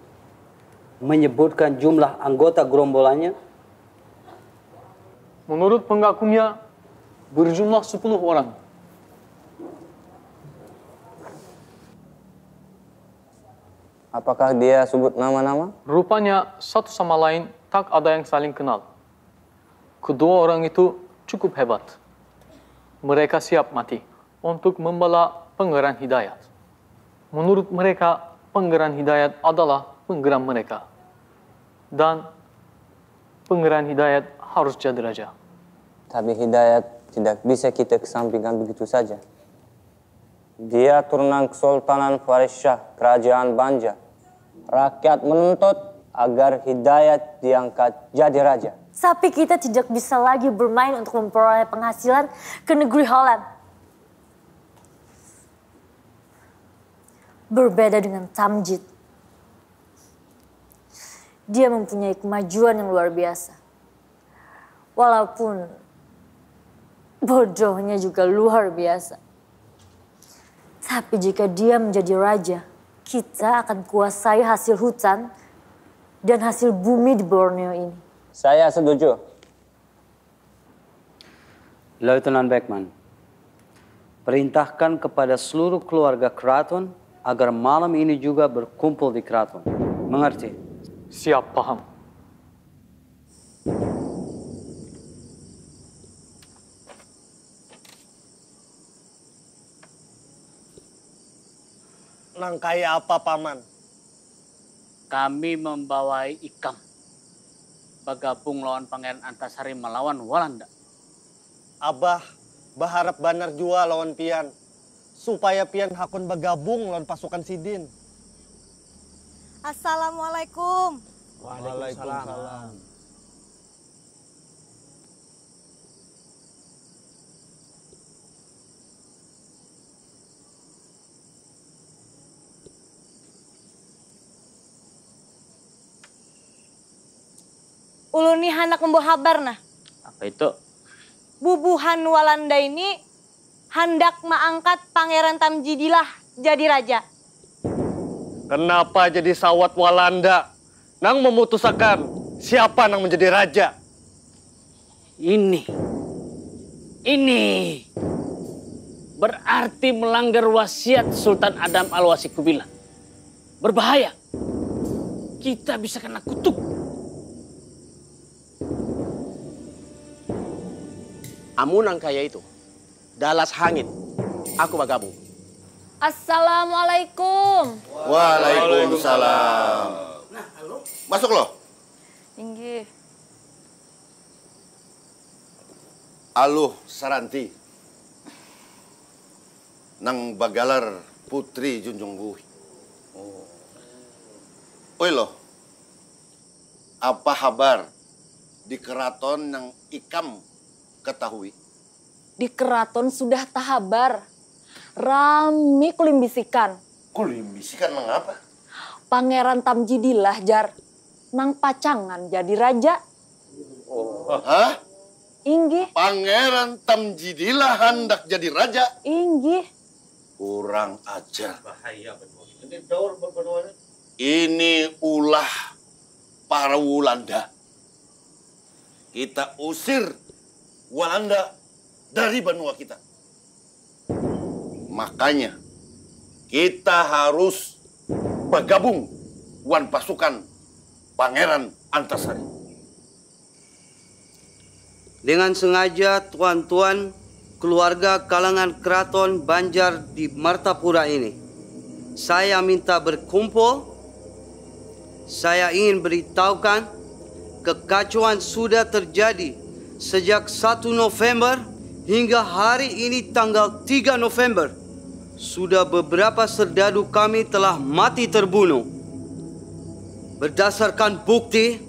menyebutkan jumlah anggota gerombolannya? Menurut pengakunya berjumlah 10 orang. Apakah dia sebut nama-nama? Rupanya satu sama lain tak ada yang saling kenal. Kedua orang itu cukup hebat. Mereka siap mati untuk membela Pangeran Hidayat. Menurut mereka, Pangeran Hidayat adalah penggeram mereka. Dan Pangeran Hidayat harus jadi raja. Tapi Hidayat tidak bisa kita kesampingkan begitu saja. Dia turunan Kesultanan Faris Shah, Kerajaan Banja. Rakyat menuntut agar Hidayat diangkat jadi raja. Tapi kita tidak bisa lagi bermain untuk memperoleh penghasilan ke negeri Holland. Berbeda dengan Tamjid. Dia mempunyai kemajuan yang luar biasa. Walaupun bodohnya juga luar biasa. Tapi jika dia menjadi raja, kita akan kuasai hasil hutan dan hasil bumi di Borneo ini. Saya setuju. Lieutenant Beckman, perintahkan kepada seluruh keluarga keraton agar malam ini juga berkumpul di keraton. Mengerti? Siap, paham. Nangkai apa, Paman? Kami membawai Ikam bergabung lawan Pangeran Antasari melawan Walanda. Abah berharap banar jua lawan Pian, supaya Pian hakun bergabung lawan pasukan Sidin. Assalamualaikum. Waalaikumsalam. Ulun nih hendak membawa kabar nah. Apa itu? Bubuhan Walanda ini hendak mengangkat Pangeran Tamjidillah jadi raja. Kenapa jadi sawat Walanda? Nang memutuskan siapa nang menjadi raja? Ini berarti melanggar wasiat Sultan Adam Al-Wasikubilah. Berbahaya. Kita bisa kena kutuk. Amunang kaya itu, dalas hangit, aku bergabung. Assalamualaikum. Waalaikumsalam. Nah, halo. Masuk loh. Inggih. Aluh Saranti. Nang bagalar putri Junjung Buhi. Oi loh. Apa kabar di keraton yang Ikam ketahui? Di keraton sudah tahabar. Rami kulim bisikan. Kulim bisikan mengapa? Pangeran Tamjidillah jar. Nang pacangan jadi raja. Hah? Inggih. Pangeran Tamjidillah hendak jadi raja? Inggih. Kurang ajar. Bahaya betul. Ini ulah para Walanda. Kita usir Walanda dari benua kita. Makanya kita harus bergabung wan pasukan Pangeran Antasari. Dengan sengaja tuan-tuan keluarga kalangan keraton Banjar di Martapura ini, saya minta berkumpul. Saya ingin beritahukan kekacauan sudah terjadi sejak 1 November hingga hari ini tanggal 3 November. Sudah beberapa serdadu kami telah mati terbunuh. Berdasarkan bukti,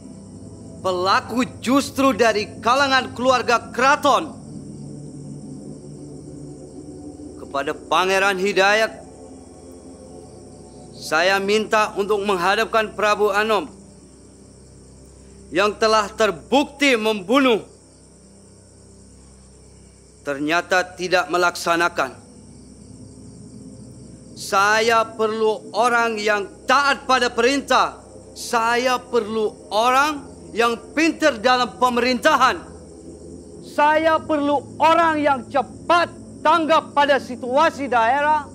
pelaku justru dari kalangan keluarga keraton. Kepada Pangeran Hidayat, saya minta untuk menghadapkan Prabu Anom yang telah terbukti membunuh, ternyata tidak melaksanakan. Saya perlu orang yang taat pada perintah. Saya perlu orang yang pintar dalam pemerintahan. Saya perlu orang yang cepat tanggap pada situasi daerah.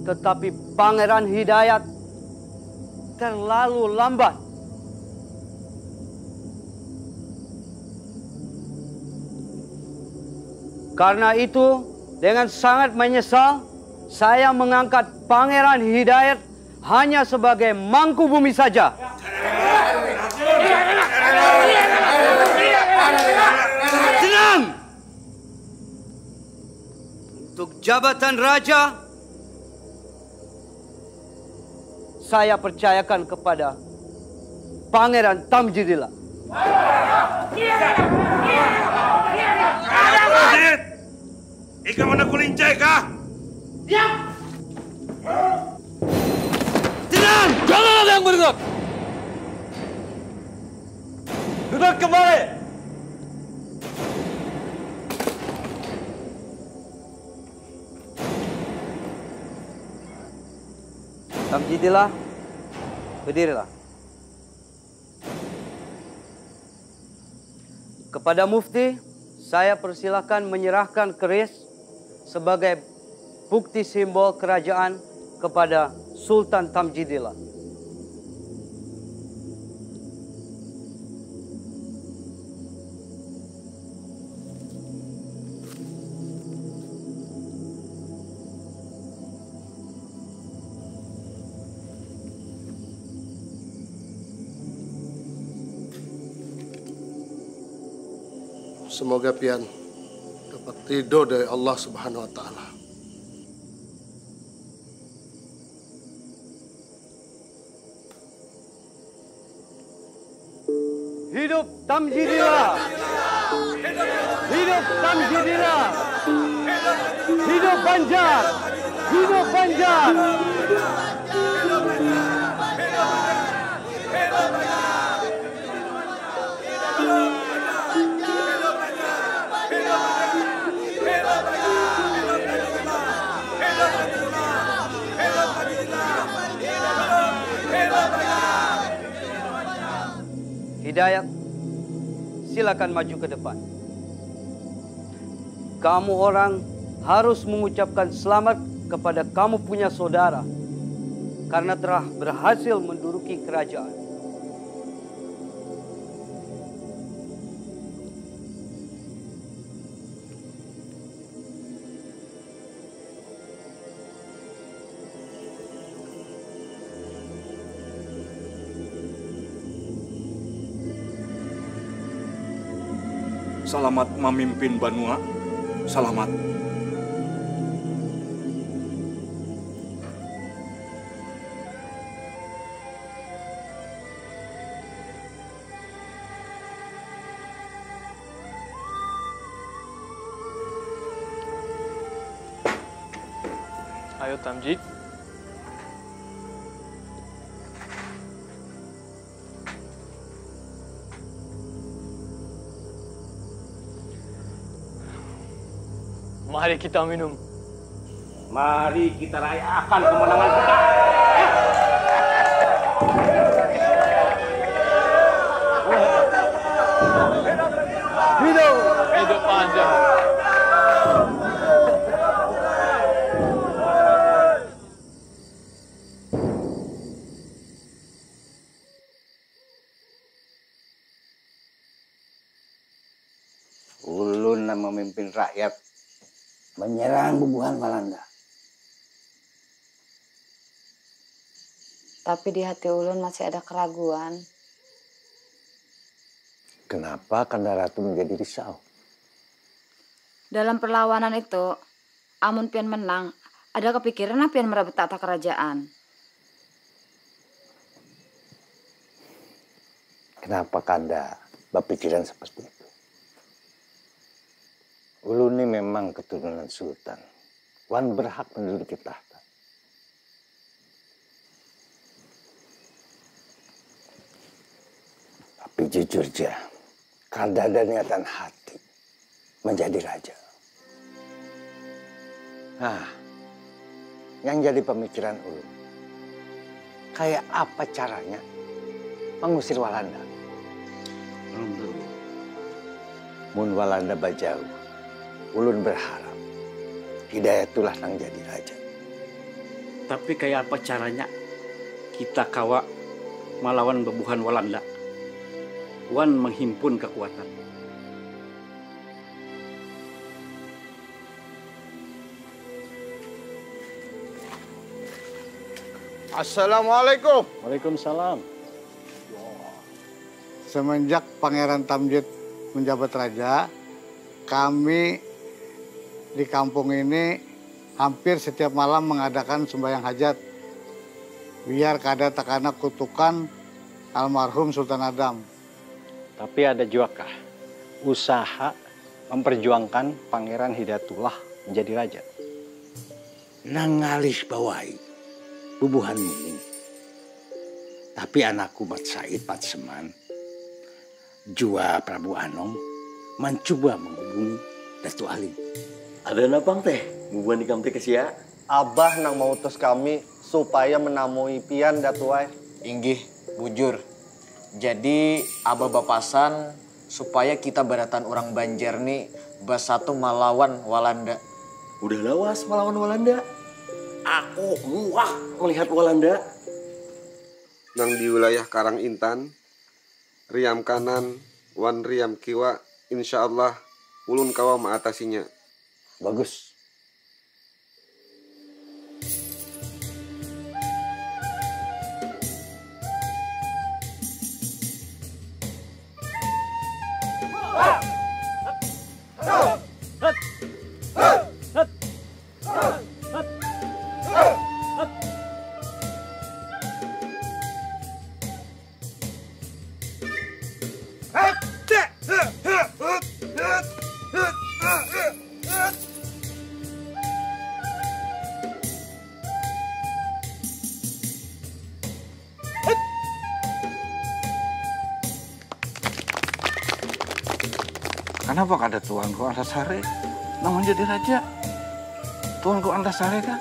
Tetapi Pangeran Hidayat terlalu lambat. Karena itu, dengan sangat menyesal, saya mengangkat Pangeran Hidayat hanya sebagai mangku bumi saja. Tenang! Untuk jabatan raja, saya percayakan kepada Pangeran Tamjidillah. Adit, ika mana kulincai kah? Diam! Tenang! Jangan ada yang bergerak! Duduk kembali! Tamjidillah, berdirilah. Kepada Mufti, saya persilakan menyerahkan keris sebagai bukti simbol kerajaan kepada Sultan Tamjidillah. Semoga pian dapat ridho dari Allah Subhanahu wa taala. Hidup Tamjidillah! Hidup Tamjidillah! Hidup Banjar! Hidup Banjar! Hidayat, silakan maju ke depan. Kamu orang harus mengucapkan selamat kepada kamu punya saudara karena telah berhasil menduduki kerajaan. Selamat memimpin Banua. Selamat. Ayo Tamjid. Mari kita minum. Mari kita rayakan kemenangan kita. Hidup panjang. Ulun yang memimpin rakyat menyerang bubuhan Walanda. Tapi di hati ulun masih ada keraguan. Kenapa Kanda Ratu menjadi risau? Dalam perlawanan itu, amun pian menang, ada kepikiran pian merebut tahta kerajaan. Kenapa Kanda berpikiran seperti itu? Ulun ini memang keturunan sultan. Wan berhak menduduki tahta. Tapi jujur aja, Kanda ada niatan hati menjadi raja. Nah, yang jadi pemikiran ulun, kayak apa caranya mengusir Walanda? Belum dulu. Mun Walanda bajau, ulun berharap Hidayatullah nang jadi raja. Tapi kayak apa caranya kita kawa melawan bebuhan Walanda? Wan menghimpun kekuatan. Assalamualaikum. Waalaikumsalam. Semenjak Pangeran Tamjid menjabat raja, kami di kampung ini hampir setiap malam mengadakan sembahyang hajat. Biar kada takana kutukan almarhum Sultan Adam. Tapi ada juga usaha memperjuangkan Pangeran Hidayatullah menjadi raja. Nangalih bawahi bubuhanmu ini. Tapi anakku Mat Said Patseman, jua Prabu Anom, mencoba menghubungi Datu Alim. Ada napang teh, bubuhan di kamte kesia. Abah nang mau utus kami supaya menamui pian Datuai. Inggih, bujur. Jadi abah bapasan supaya kita beratan orang Banjar nih bersatu melawan Walanda. Udah lawas melawan Walanda. Aku muak melihat Walanda. Nang di wilayah Karang Intan, riam kanan, wan riam kiwa, insya Allah ulun kawa mengatasinya. Bagus. Kenapa kada Tuanku Antasari nang menjadi raja? Tuanku Antasari kan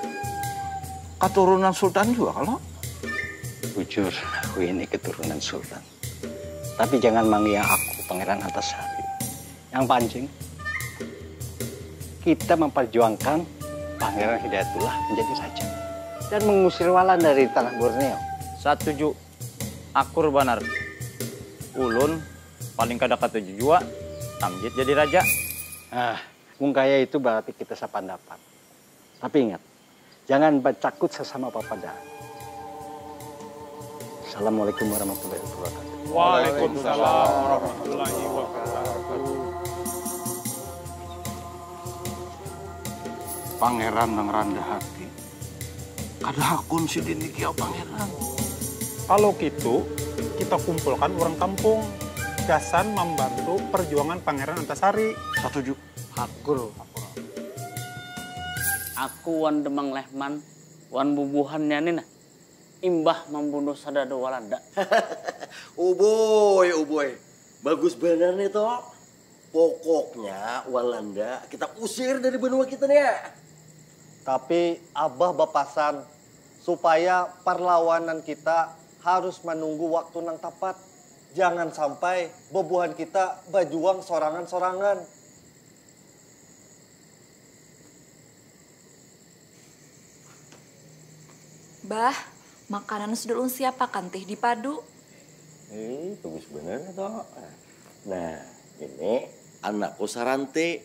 keturunan sultan juga kalau. Jujur, aku ini keturunan sultan. Tapi jangan manggil aku Pangeran Antasari. Yang pancing, kita memperjuangkan Pangeran Hidayatullah menjadi raja dan mengusir Walanda dari tanah Borneo. Setuju. Akur banar. Ulun paling kada katuju jua Tamjid jadi raja. Mungkaya itu berarti kita sependapat. Tapi ingat, jangan bercakut sesama papada. Assalamualaikum warahmatullahi wabarakatuh. Waalaikumsalam warahmatullahi wabarakatuh. Pangeran nang rendah hati. Kada hakun si dini kiau pangeran. Kalau gitu, kita kumpulkan orang kampung. Gasan membantu perjuangan Pangeran Antasari. Setuju. Akur. Aku wan Demang Lehman, wan bubuhannya nih nah. Imbah membunuh sadado Walanda. Uboy. Bagus benar nih toh. Pokoknya Walanda kita usir dari benua kita nih. Tapi Abah bapasan supaya perlawanan kita harus menunggu waktu nang tepat. Jangan sampai bebuhan kita berjuang sorangan-sorangan. Bah, makanan sudah ulun siapakan teh di padu? Bagus bener toh. Nah, ini anakku Sarante.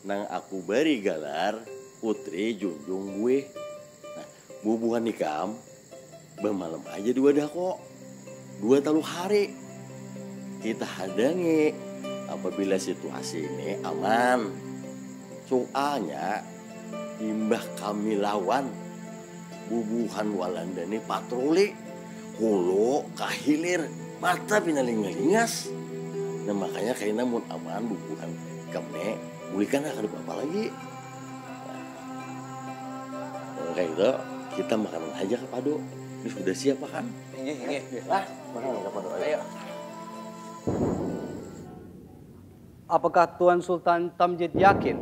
Nang aku bari galar putri junjung gue. Nah, bubuhan nikam bermalam aja dua dah kok. 2 taluh hari. Kita hadangi apabila situasi ini aman. Soalnya imbah kami lawan bubuhan Walanda ini patroli. Hulu kahilir mata pinaling-lingas. Nah makanya kayaknya mun aman bubuhan kami bulikan akan apa lagi. Nah, kayak gitu kita makanan aja ke Pado. Ini sudah siap kan? Iya. Lah, makanan ke Pado ayo. Apakah Tuan Sultan Tamjid yakin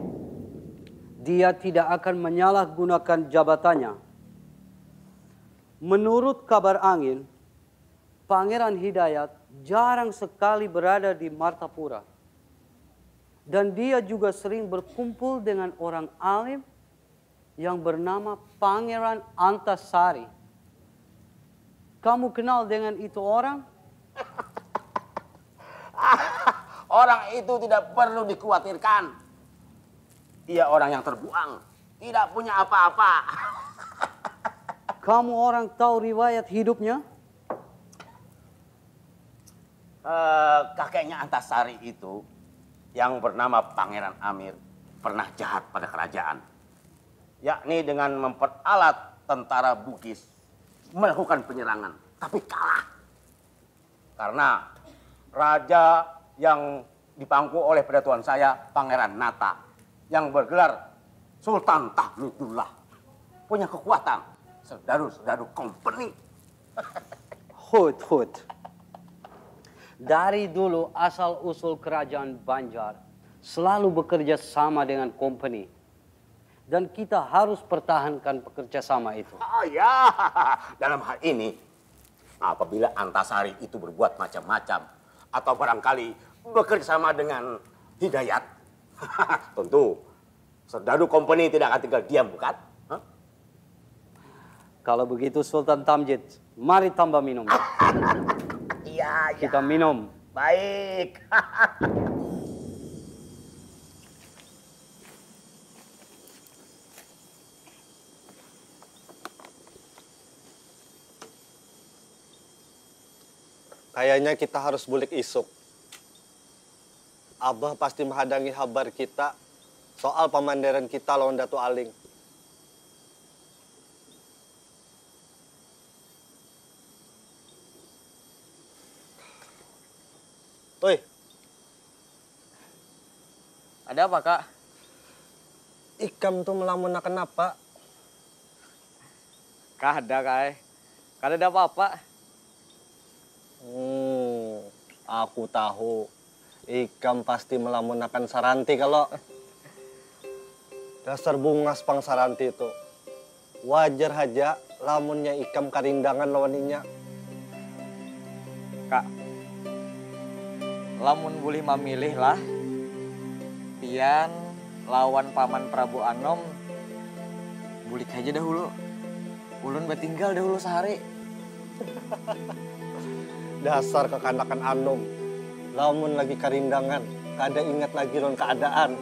dia tidak akan menyalahgunakan jabatannya? Menurut kabar angin, Pangeran Hidayat jarang sekali berada di Martapura. Dan dia juga sering berkumpul dengan orang alim yang bernama Pangeran Antasari. Kamu kenal dengan itu orang? Orang itu tidak perlu dikhawatirkan. Dia orang yang terbuang, tidak punya apa-apa. Kamu orang tahu riwayat hidupnya? Kakeknya Antasari itu yang bernama Pangeran Amir pernah jahat pada kerajaan. Yakni dengan memperalat tentara Bugis melakukan penyerangan, tapi kalah. Karena raja yang dipangku oleh pendatuan saya, Pangeran Nata, yang bergelar Sultan Tahmidullah, punya kekuatan Serdadu Company. Hud. Dari dulu asal-usul kerajaan Banjar selalu bekerja sama dengan company. Dan kita harus pertahankan pekerjasama itu. Oh ya, dalam hal ini apabila Antasari itu berbuat macam-macam atau barangkali bekerja sama dengan Hidayat, tentu Serdadu Company tidak akan tinggal diam, bukan? Huh? Kalau begitu Sultan Tamjid, mari tambah minum. Iya. Kita minum. Baik. Kayaknya kita harus bulik isuk. Abah pasti menghadangi kabar kita soal pemandiran kita lawan Datu Aling. Toi. Ada apa, Kak? Ikam tuh melamun kenapa? Kada, Kak. Kada ada apa-apa. Aku tahu. Ikam pasti melamunakan Saranti kalau dasar bungas pang Saranti itu. Wajar aja lamunnya Ikam karindangan lawaninya. Kak, lamun boleh memilih lah, pian lawan Paman Prabu Anom, bulik aja dahulu. Ulun bertinggal dahulu sehari. Dasar kekanakan Anom. Lamun lagi karindangan, kada ingat lagi lawan keadaan.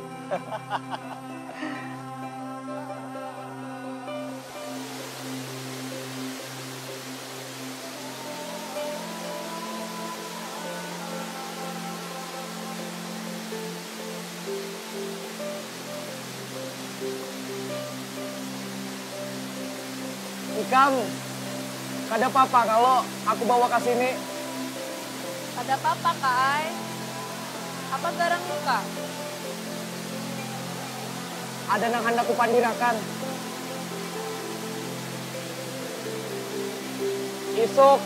Ikam, kada apa-apa kalau aku bawa ke sini. Ada apa-apa, Kai? Apa garang luka? Ada nang hendak kupandirakan. Isuk,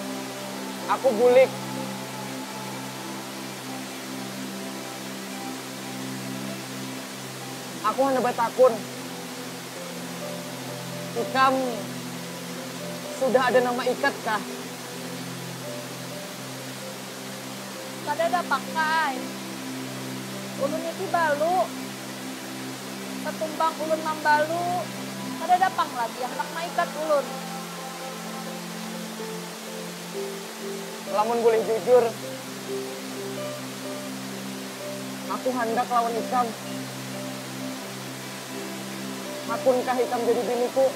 aku bulik. Aku hendak bertakun. Ikam sudah ada nama ikat kah? Kadada pakai. Ulun iki balu. Ketumbang ulun mambalu. Kadada pang lagi yang nak maikat ulun. Lamun boleh jujur, aku hendak lawan Ikam. Hakunkah Ikam jadi biniku?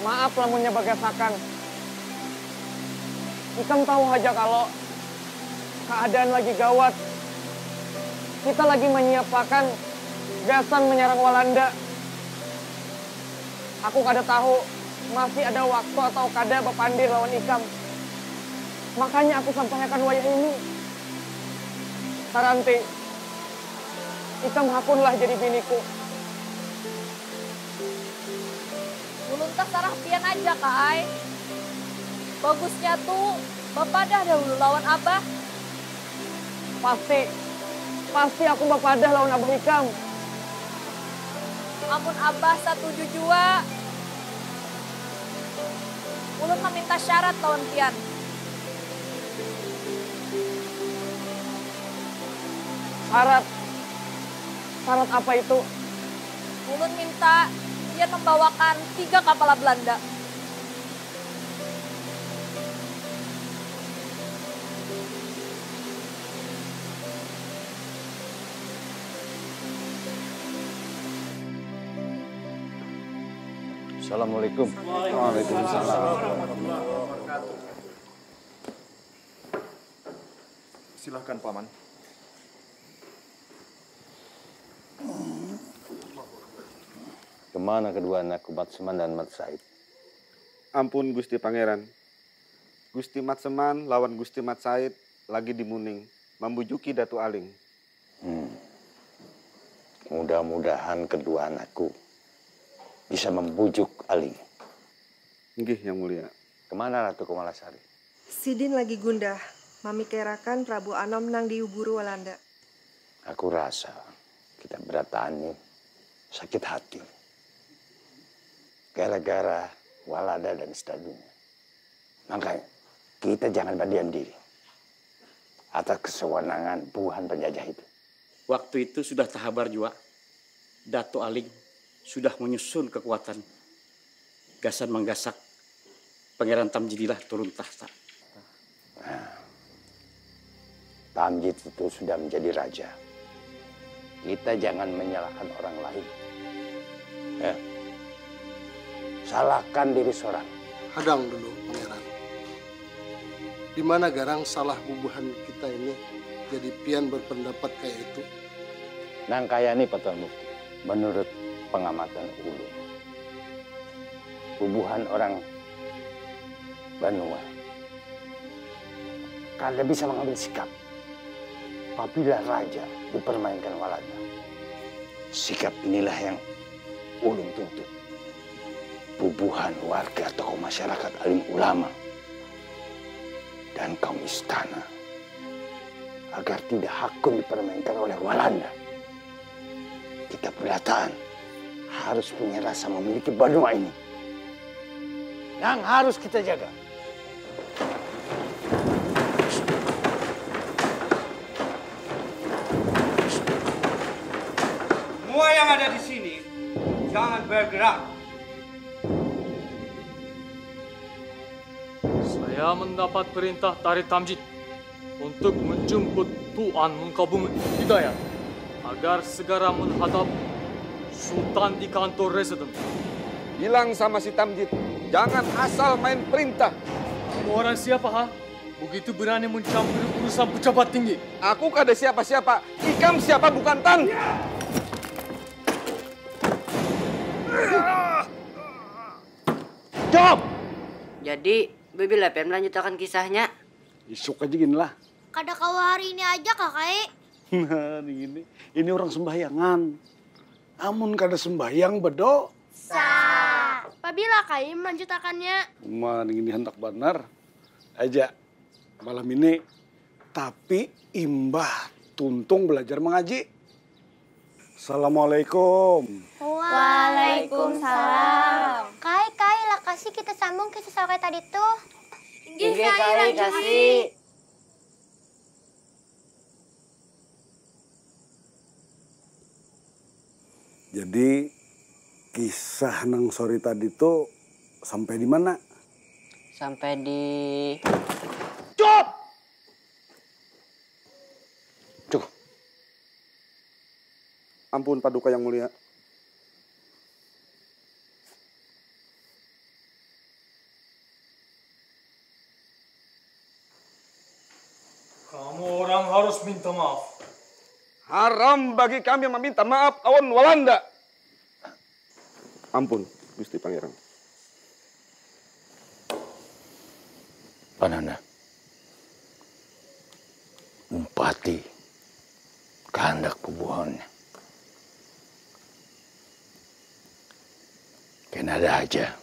Maaf lamunnya bagasakan. Ikam tahu aja kalau keadaan lagi gawat. Kita lagi menyiapkan gasan menyerang Walanda. Aku kada tahu masih ada waktu atau kada bepandir lawan Ikam. Makanya aku sampaikan wayah ini. Saranti, Ikam hakunlah jadi biniku. Ulun tak sarah pian aja Kai. Bagusnya tuh bapadah dahulu lawan Abah. Pasti aku bapadah lawan Abah Ikam. Amun Abah setuju jua. Ulun meminta syarat lawan pian. Syarat apa itu? Ulun minta pian membawakan 3 kapal Belanda. Assalamualaikum. Waalaikumsalam. Silahkan Paman. Kemana kedua anak Matseman dan Mat Said? Ampun Gusti Pangeran. Gusti Matseman lawan Gusti Mat Said lagi di Muning, membujuki Datu Aling. Mudah-mudahan kedua anakku bisa membujuk Aling. Nggih, Yang Mulia. Kemana Ratu Kumalasari? Sidin lagi gundah, mamikirakan Prabu Anom nang diuburu Walanda. Aku rasa kita beratani sakit hati. Gara-gara Walanda dan Stadunya. Makanya kita jangan berdiam diri atas kesewenangan buhan penjajah itu. Waktu itu sudah tahabar juga. Dato Aling sudah menyusun kekuatan. Gasan menggasak Pangeran Tamjidilah turun tahta. Tamjid itu sudah menjadi raja. Kita jangan menyalahkan orang lain. Ya. Salahkan diri seorang. Hadang dulu, Pangeran. Di mana garang salah bubuhan kita ini jadi pian berpendapat kayak itu? Nang kaya ini Patuan Mufti. Menurut pengamatan Ulun, bubuhan orang Banua kada bisa mengambil sikap apabila raja dipermainkan Walanda. Sikap inilah yang Ulun tuntut. Bubuhan warga tokoh masyarakat alim ulama dan kaum istana agar tidak hakun dipermainkan oleh Walanda. Kita belataan harus punya rasa memiliki Banua ini yang harus kita jaga. Semua yang ada di sini jangan bergerak. Saya mendapat perintah dari Tamjid untuk menjemput Tuan Mengkabung Hidayat agar segera menghadap Sultan di kantor residen. Bilang sama si Tamjid, jangan asal main perintah. Kamu orang siapa, ha? Begitu berani mencampuri urusan pejabat tinggi. Aku kada siapa-siapa. Ikam siapa bukan Tan. Stop! Jadi, Bibi Lepen melanjutkan kisahnya. Isuk aja gini lah. Kada kau hari ini aja kakak. Nah, ini orang sembayangan. Amun kada sembayang bedo. Pabila kai melanjutkannya. Ini hendak benar. Aja malam ini Tapi Imbah tuntung belajar mengaji. Assalamualaikum. Waalaikumsalam. Kai, lah kasih kita sambung ke sesal kayak tadi tuh. Nggih, Kai, kasih. Jadi kisah nang sore tadi tuh sampai di mana? Sampai di... Cukup! Cukup. Ampun Paduka Yang Mulia. Kamu orang harus minta maaf. Haram bagi kami meminta maaf lawan Walanda. Ampun, Gusti Pangeran. Panana, umpati kehendak pebuahnya. Kena ada aja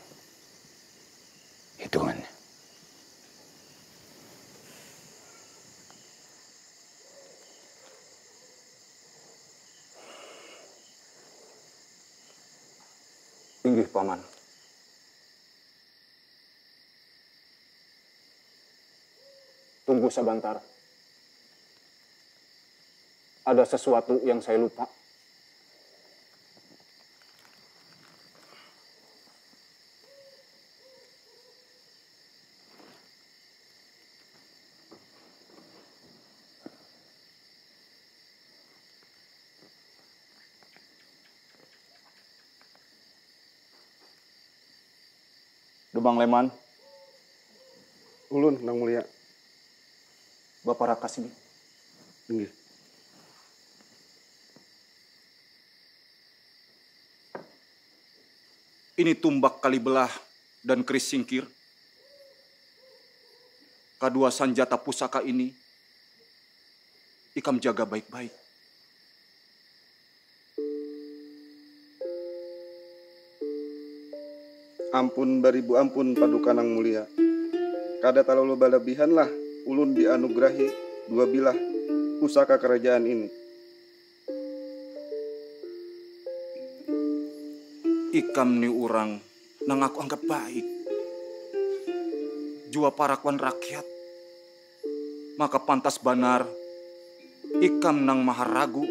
hitungannya. Inggih, Paman. Tunggu sebentar. Ada sesuatu yang saya lupa. Demang Leman. Ulun, Nang Mulia. Bapak Raka sini. Inggih. Ini tumbak Kalibelah dan keris singkir. Kedua sanjata pusaka ini ikam jaga baik-baik. Ampun baribu ampun Paduka Nang Mulia. Kada terlalu berlebihan lah ulun dianugerahi dua bilah pusaka kerajaan ini. Ikam ni orang nang aku anggap baik. Jua parakuan rakyat. Maka pantas banar ikam nang maharagu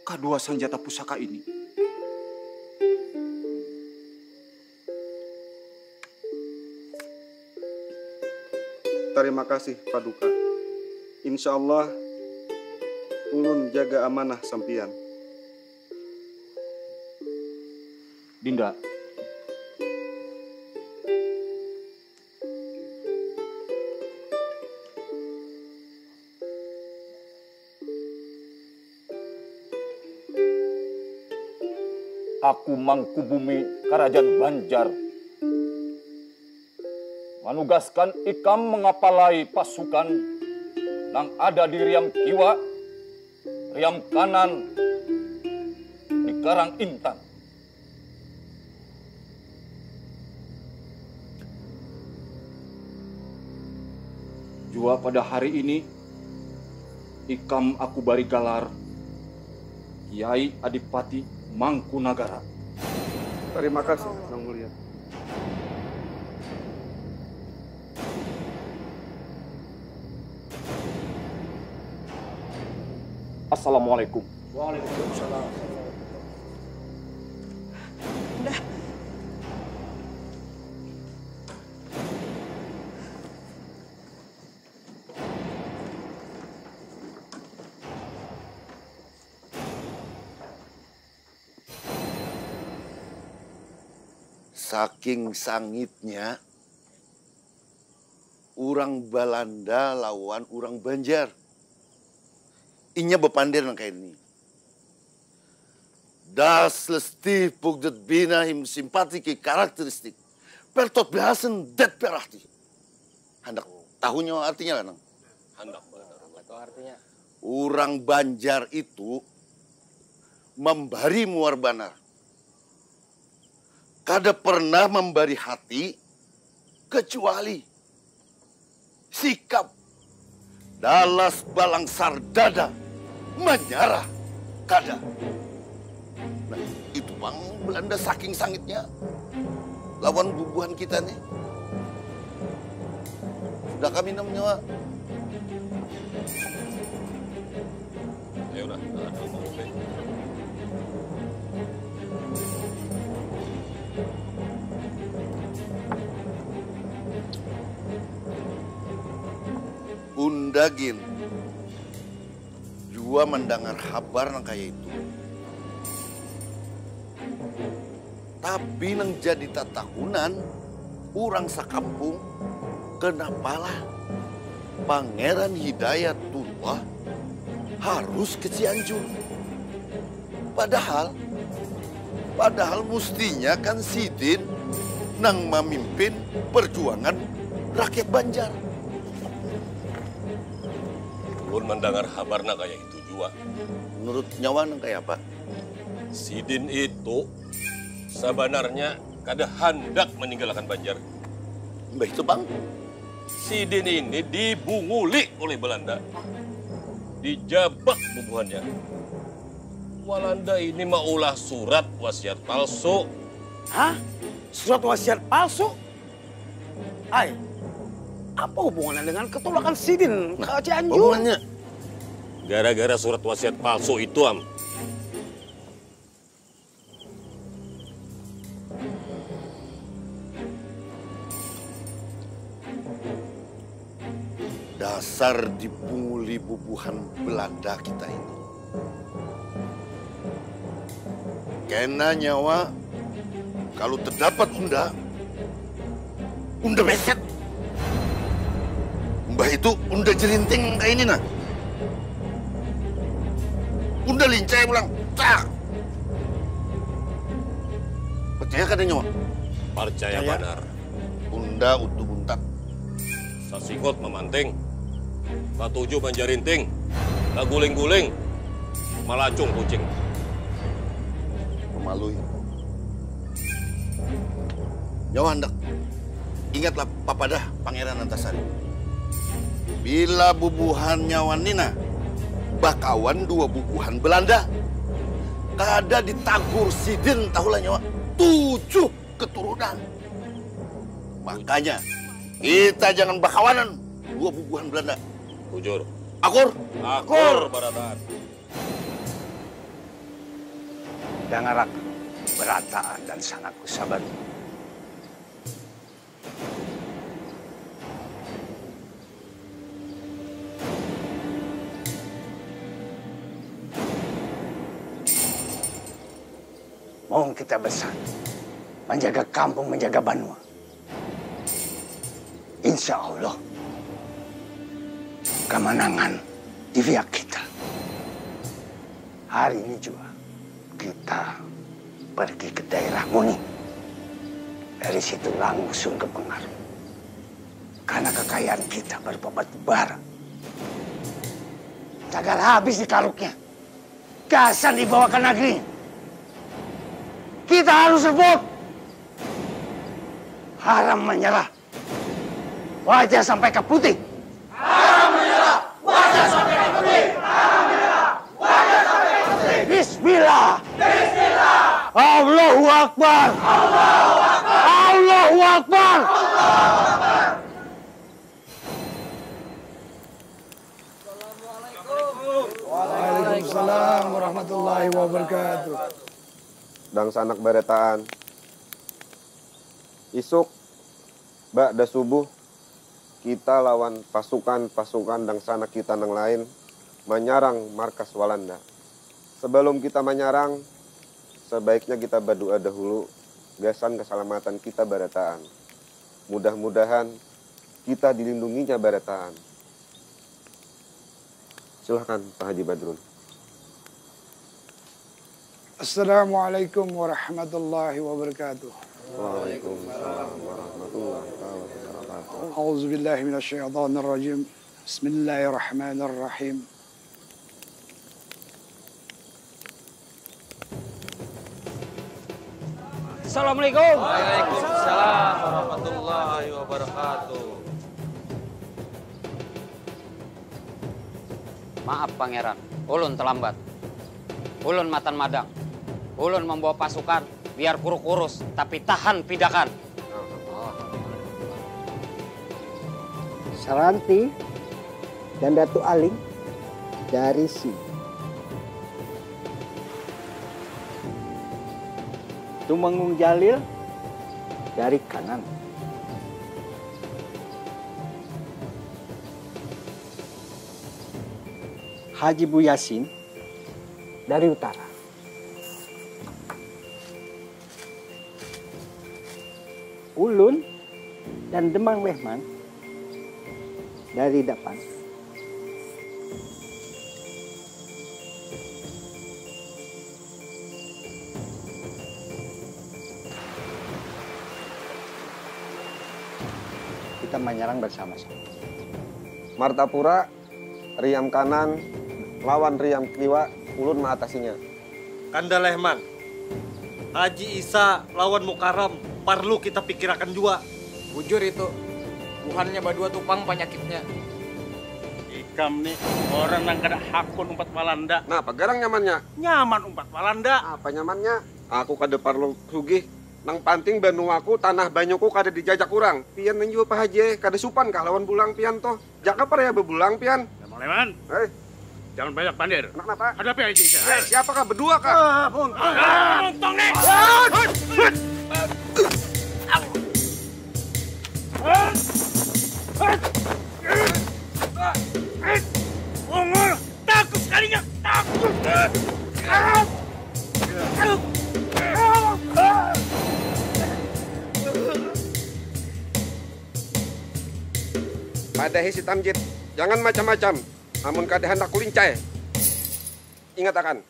kedua sanjata pusaka ini. Terima kasih Paduka. Insya Allah ulun jaga amanah sampian. Dinda. Aku Mangkubumi Kerajaan Banjar menugaskan ikam mengapalai pasukan yang ada di Riam Kiwa, Riam Kanan, di Karang Intan. Jua pada hari ini, ikam aku bari galar Kiai Adipati Mangkunagara. Terima kasih, Nang Mulia. Assalamualaikum. Waalaikumsalam. Udah. Saking sangitnya, orang Belanda lawan orang Banjar. Inya bepandir nang kayak ini. Das lesti pugdet bina him simpatiki karakteristik. Pertot behasen det perahti. Hendak tahunya artinya lah nang. Hendak itu artinya. Orang Banjar itu membari muar banar. Kada pernah membari hati kecuali sikap. Dalas Balang Sardada menyerah kada. Nah, itu bang Belanda saking sangitnya lawan bubuhan kita nih. Sudah kami namanya. Ya udah, Undagin jua mendengar kabar nang kayak itu. Tapi nang jadi tatakunan orang sakampung kenapalah Pangeran Hidayat Turwa harus ke Cianjur. Padahal mestinya kan Sidin nang memimpin perjuangan rakyat Banjar. Ulun mendengar kabarnya kayak itu juga. Menurut nyawa nang kayak apa? Sidin itu sebenarnya kada hendak meninggalkan Banjar. Mbak itu bang? Sidin ini dibunguli oleh Belanda. Dijabak bubuhannya. Walanda ini maulah surat wasiat palsu. Hah? Surat wasiat palsu? Hai, apa hubungannya dengan ketolakan Sidin ke Cianjur? Hubungannya? Gara-gara surat wasiat palsu itu, Am. Dasar dipunguli bubuhan Belanda kita ini. Kena nyawa, kalau terdapat unda beset. Mbah itu unda jerinting kayak ini nah. Unda lincah pulang, cak. Percaya kada nyawa? Percaya benar. Unda utuh buntat. Sasikot memanting. Patuju manjarinting. Guling-guling. Malacung kucing. Memalui. Nyawa hendak. Ingatlah papadah Pangeran Antasari. Bila bubuhan nyawa Nina, bakawan dua bubuhan Belanda. Kada ditagur Sidin tahulah nyawa 7 keturunan. Makanya kita jangan bakawanan dua bubuhan Belanda. Bujur. Akur. Akur barataan. Dangarak berataan dan sangat kusabat. Mohon kita bersatu, menjaga kampung, menjaga Banua. Insya Allah, kemenangan di pihak kita. Hari ini juga kita pergi ke daerah Muni. Dari situ langsung ke Pengaruh. Karena kekayaan kita berbatu bara. Cagar habis di karuknya. Gasan dibawa ke negeri. Kita harus rebut. Haram menyerah. Wajah sampai ke putih. Haram menyerah. Wajah sampai ke putih. Haram menyerah. Wajah sampai ke putih. Bismillah. Bismillah. Allahu Akbar. Allahu Akbar. Allahu Akbar. Allahu Akbar. Waalaikumsalam warahmatullahi wabarakatuh. Dan sanak beretaan. Isuk, ba'da subuh, kita lawan pasukan-pasukan dan sanak kita yang lain menyerang markas Walanda. Sebelum kita menyerang, sebaiknya kita berdoa dahulu, gasan keselamatan kita beretaan. Mudah-mudahan kita dilindunginya beretaan. Silahkan Pak Haji Badrun. Assalamualaikum warahmatullahi wabarakatuh. Waalaikumsalam warahmatullahi wabarakatuh. A'udzubillahi minasyaitonir rajim. Bismillahirrahmanirrahim. Assalamualaikum. Waalaikumsalam warahmatullahi wabarakatuh. Maaf Pangeran, ulun terlambat. Ulun matan madang. Ulun membawa pasukan biar kurus-kurus tapi tahan pidakan. Saranti dan Datu Aling dari sini. Tumenggung Jalil dari kanan. Haji Bu Yasin dari utara. Ulun dan Demang Lehman dari depan. Kita menyerang bersama-sama. Martapura, Riam kanan, lawan Riam Kiwa, ulun mengatasinya. Kanda Lehman, Haji Isa lawan Mukaram, perlu kita pikirkan juga. Bujur itu, Tuhannya badua tupang penyakitnya. Ikam nih orang yang kada hakun umpat Walanda. Nah, apa garang nyamannya? Nyaman umpat Walanda. Apa nyamannya? Aku kada perlu sugih. Nang panting benuaku, tanah banyuku kada dijajak kurang. Pian menjual Pak Haji, kada supan kah lawan bulang pian toh. Jaka para ya bebulang pian. Demang Lehman. Jangan banyak pandir. Kenapa? Hadapi Haji Isa. Siapakah berdua kah? Untung nih. Ungul, takut sekalinya, takut. Padahi si Tamjid, jangan macam-macam. Amun kada hendak kulincai. Ingat akan.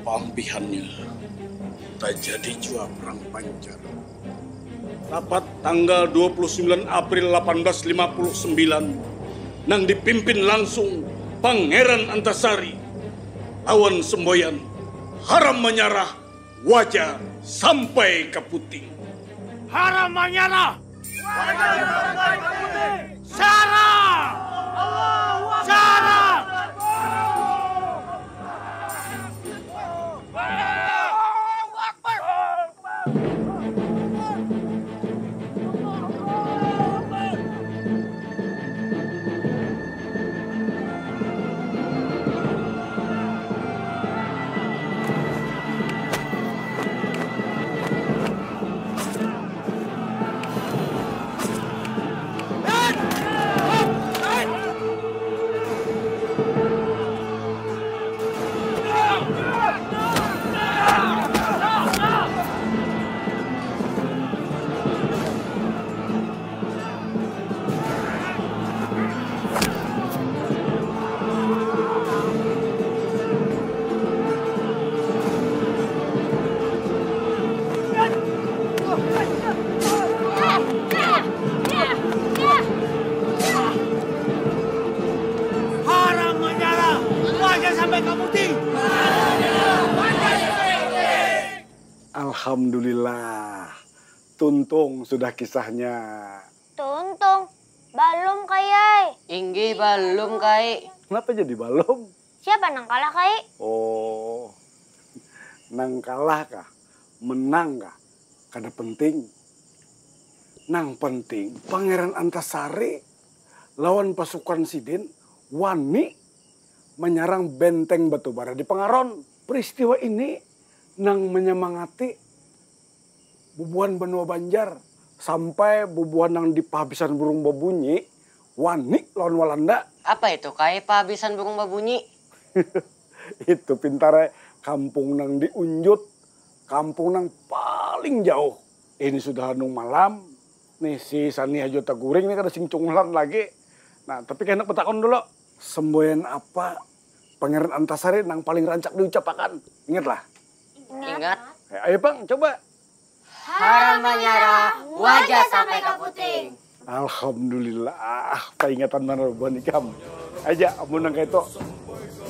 Pampihannya terjadi jua perang pancar. Rapat tanggal 29 April 1859 nang dipimpin langsung Pangeran Antasari lawan semboyan haram menyarah wajah sampai ke puting. Haram menyarah wajah sampai ke puting. Sarah! Sarah! Alhamdulillah, tuntung sudah kisahnya. Tuntung, balum Kai. Inggi balum Kai. Kenapa jadi balum? Siapa nang kalah Kai? Oh, nang kalah kah? Menang kah? Kada penting. Nang penting, Pangeran Antasari lawan pasukan Sidin wani menyerang benteng Batubara di Pengaron. Peristiwa ini nang menyemangati bubuhan benua Banjar sampai bubuhan nang di pahabisan burung babunyi wani lawan Walanda. Apa itu Kai pahabisan burung babunyi? Itu pintare kampung nang diunjut, kampung nang paling jauh. Ini sudah nung malam, nih si Sani Hajota Guring ini kada sing cunglan lagi. Nah, tapi kena petakon dulu, semboyan apa Pangeran Antasari nang paling rancak diucapakan? Ingatlah. Ingat. Ayo Bang, coba. Haram menyerah, wajah sampai ke puting. Alhamdulillah, peringatan mana buan ikam. Aja, amun nang itu,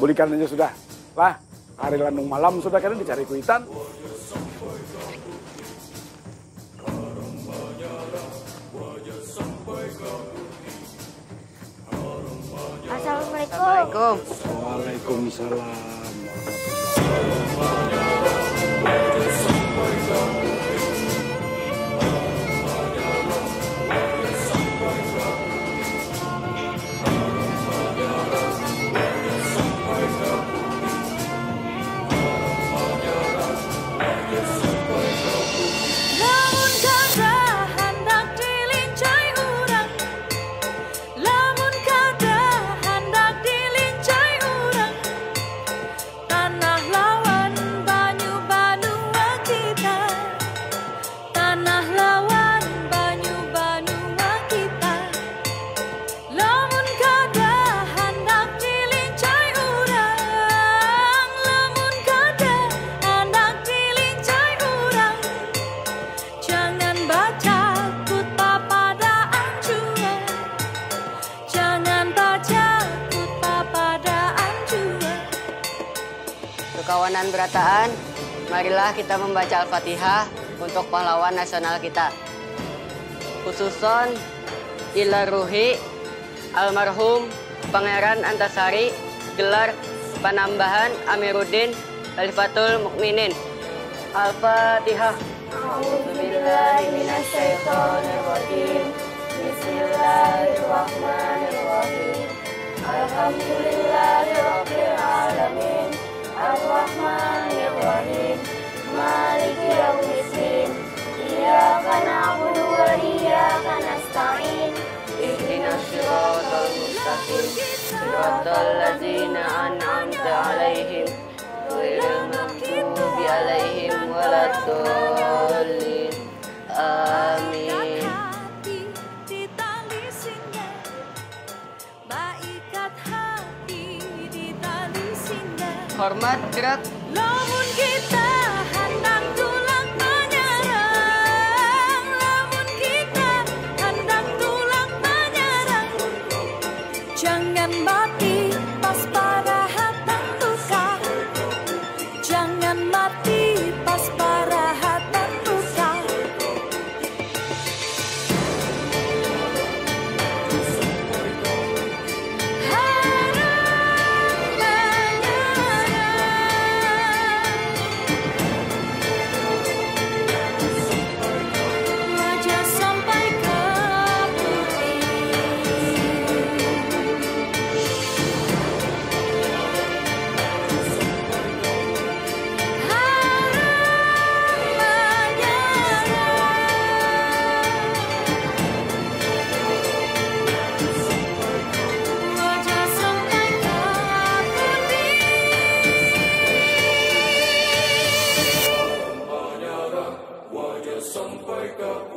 belikan aja sudah. Lah, hari lanung malam sudah kan dicari kuitan. Assalamualaikum. Waalaikumsalam. Kawanan berataan, marilah kita membaca Al-Fatihah untuk pahlawan nasional kita. Khususon ila ruhi almarhum Pangeran Antasari, gelar Panambahan Amiruddin Khalifatul Mukminin. Al-Fatihah. A'udzubillahi minasyaitonirrajim. Bismillahirrahmanirrahim. Alhamdulillahirabbil alamin. Ar-Rahmanir-Rahim. Maliki yaumiddin. Iyyaka na'budu wa iyyaka nasta'in. Ihdinas siratal mustaqim. Siratal ladzina an'amta 'alaihim ghairil maghdubi alaihim waladdallin. Amin. Hormat gerak. Lamun kita handang tulang menyerang, lamun kita handang tulang menyerang, jangan mati pas para hatan luka, jangan mati pas para hatan luka. Sampai ke